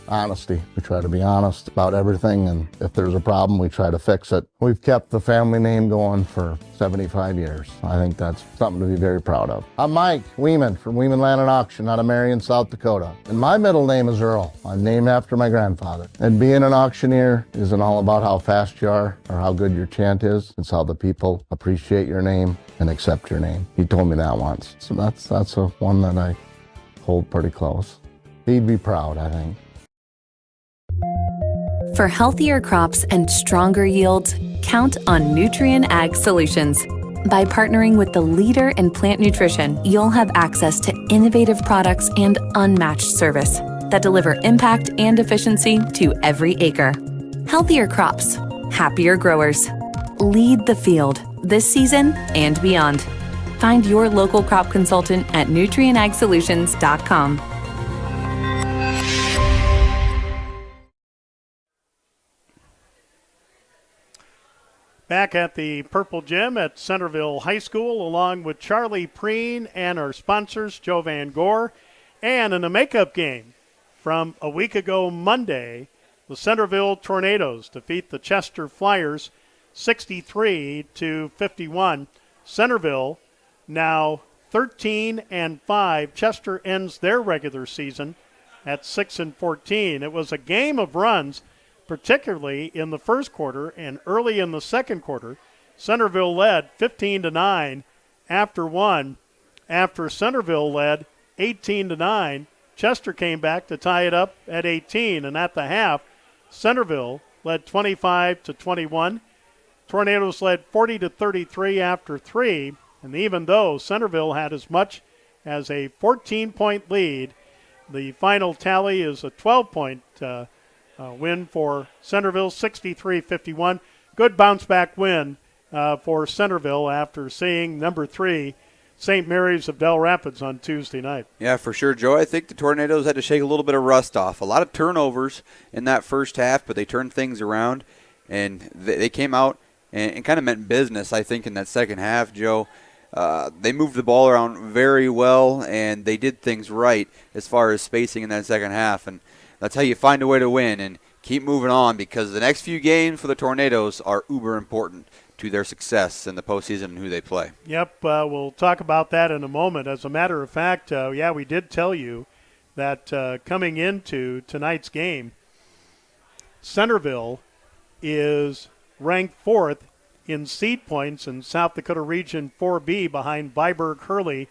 [SPEAKER 17] Honesty. We try to be honest about everything, and if there's a problem, we try to fix it. We've kept the family name going for 75 years. I think that's something to be very proud of. I'm Mike Weeman from Weeman Land and Auction out of Marion, South Dakota. And my middle name is Earl. I'm named after my grandfather. And being an auctioneer isn't all about how fast you are or how good your chant is. It's how the people appreciate your name and accept your name. He told me that once. So that's a one that I hold pretty close. He'd be proud, I think.
[SPEAKER 2] For healthier crops and stronger yields, count on Nutrien Ag Solutions. By partnering with the leader in plant nutrition, you'll have access to innovative products and unmatched service that deliver impact and efficiency to every acre. Healthier crops, happier growers. Lead the field this season and beyond. Find your local crop consultant at nutrienagsolutions.com.
[SPEAKER 18] Back at the Purple Gym at Centerville High School, along with Charlie Preen and our sponsors, Joe Van Gore. And in a makeup game from a week ago Monday, the Centerville Tornadoes defeat the Chester Flyers 63-51. Centerville now 13-5. Chester ends their regular season at 6-14. It was a game of runs, particularly in the first quarter and early in the second quarter. Centerville led 15-9 after one. after Centerville led 18-9. Chester came back to tie it up at 18, and at the half, Centerville led 25-21. Tornadoes led 40-33 after 3, and even though Centerville had as much as a 14-point lead, the final tally is a 12-point win for Centerville, 63-51. Good bounce-back win for Centerville after seeing number 3, St. Mary's of Del Rapids, on Tuesday night.
[SPEAKER 19] Yeah, for sure, Joe. I think the Tornadoes had to shake a little bit of rust off. A lot of turnovers in that first half, but they turned things around, and they came out and kind of meant business, I think, in that second half, Joe. They moved the ball around very well, and they did things right as far as spacing in that second half. And that's how you find a way to win and keep moving on, because the next few games for the Tornadoes are uber important to their success in the postseason and who they play.
[SPEAKER 18] Yep, we'll talk about that in a moment. As a matter of fact, we did tell you that coming into tonight's game, Centerville is ranked 4th in seed points in South Dakota Region 4B behind Viborg, Hurley,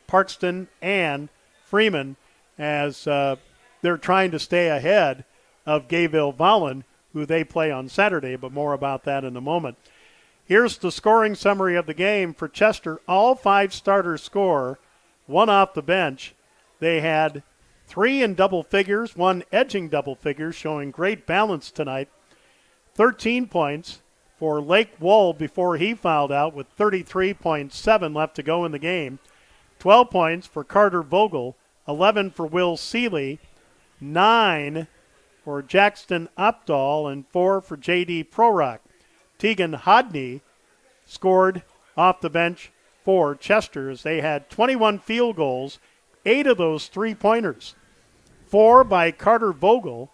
[SPEAKER 18] Parkston, and Freeman, as they're trying to stay ahead of Gayville-Vollen, who they play on Saturday, but more about that in a moment. Here's the scoring summary of the game for Chester. All 5 starters score, 1 off the bench. They had 3 in double figures, 1 edging double figures, showing great balance tonight. 13 points for Lake Wold before he fouled out with 33.7 left to go in the game. 12 points for Carter Vogel, 11 for Will Seeley, 9 for Jackson Opdahl, and 4 for J.D. Prorock. Tegan Hodney scored off the bench for Chester as they had 21 field goals, 8 of those three-pointers. 4 by Carter Vogel,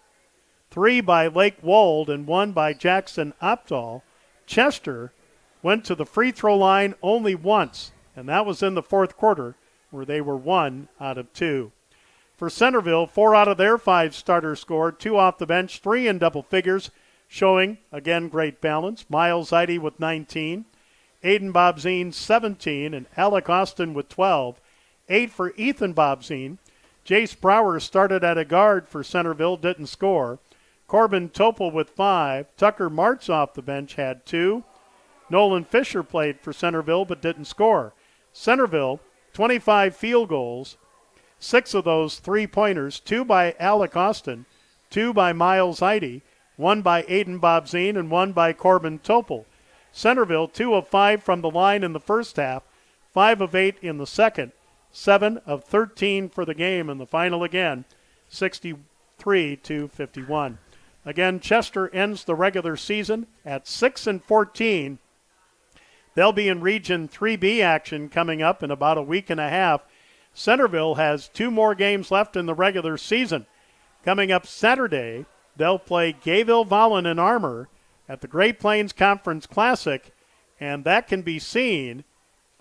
[SPEAKER 18] 3 by Lake Wold, and 1 by Jackson Opdahl. Chester went to the free throw line only once, and that was in the fourth quarter, where they were 1 out of 2. For Centerville, 4 out of their 5 starters scored, 2 off the bench, 3 in double figures, showing, again, great balance. Miles Eide with 19, Aiden Bobzine 17, and Alec Austin with 12. 8 for Ethan Bobzine. Jace Brower started at a guard for Centerville, didn't score. Corbin Topel with 5. Tucker Martz off the bench had 2. Nolan Fisher played for Centerville but didn't score. Centerville, 25 field goals, 6 of those three-pointers, 2 by Alec Austin, 2 by Miles Eide, 1 by Aiden Bobzine, and 1 by Corbin Topel. Centerville, 2 of 5 from the line in the first half, 5 of 8 in the second, 7 of 13 for the game in the final again, 63-51. Again, Chester ends the regular season at 6-14. They'll be in Region 3B action coming up in about a week and a half. Centerville has 2 more games left in the regular season. Coming up Saturday, they'll play Gayville-Vollen in Armour at the Great Plains Conference Classic, and that can be seen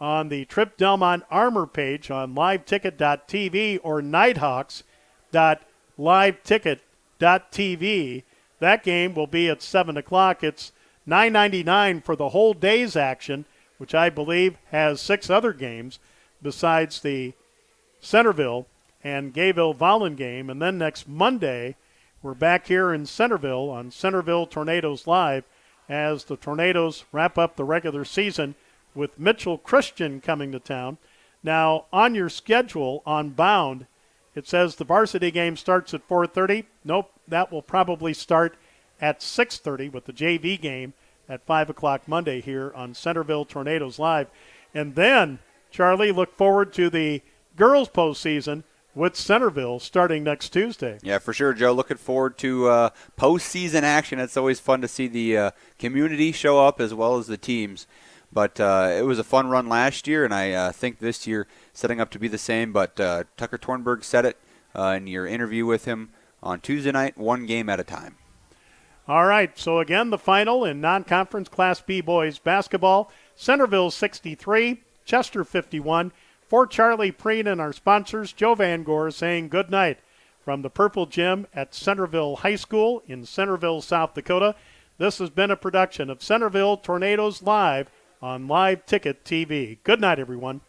[SPEAKER 18] on the Trip Delmont Armour page on liveticket.tv or nighthawks.liveticket.tv. That game will be at 7 o'clock. It's $9.99 for the whole day's action, which I believe has 6 other games besides the Centerville and Gayville-Vollen game. And then next Monday, we're back here in Centerville on Centerville Tornadoes Live as the Tornadoes wrap up the regular season with Mitchell Christian coming to town. Now, on your schedule on Bound, it says the varsity game starts at 4:30. Nope, that will probably start at 6:30 with the JV game at 5 o'clock Monday here on Centerville Tornadoes Live. And then, Charlie, look forward to the girls' postseason with Centerville starting next Tuesday.
[SPEAKER 19] Yeah, for sure, Joe. Looking forward to postseason action. It's always fun to see the community show up as well as the teams. But it was a fun run last year, and I think this year setting up to be the same. But Tucker Tornberg said it in your interview with him on Tuesday night, 1 game at a time.
[SPEAKER 18] All right, so again, the final in non-conference Class B boys basketball. Centerville 63, Chester 51. For Charlie Preen and our sponsors, Joe Van Gore saying good night from the Purple Gym at Centerville High School in Centerville, South Dakota. This has been a production of Centerville Tornadoes Live on Live Ticket TV. Good night, everyone.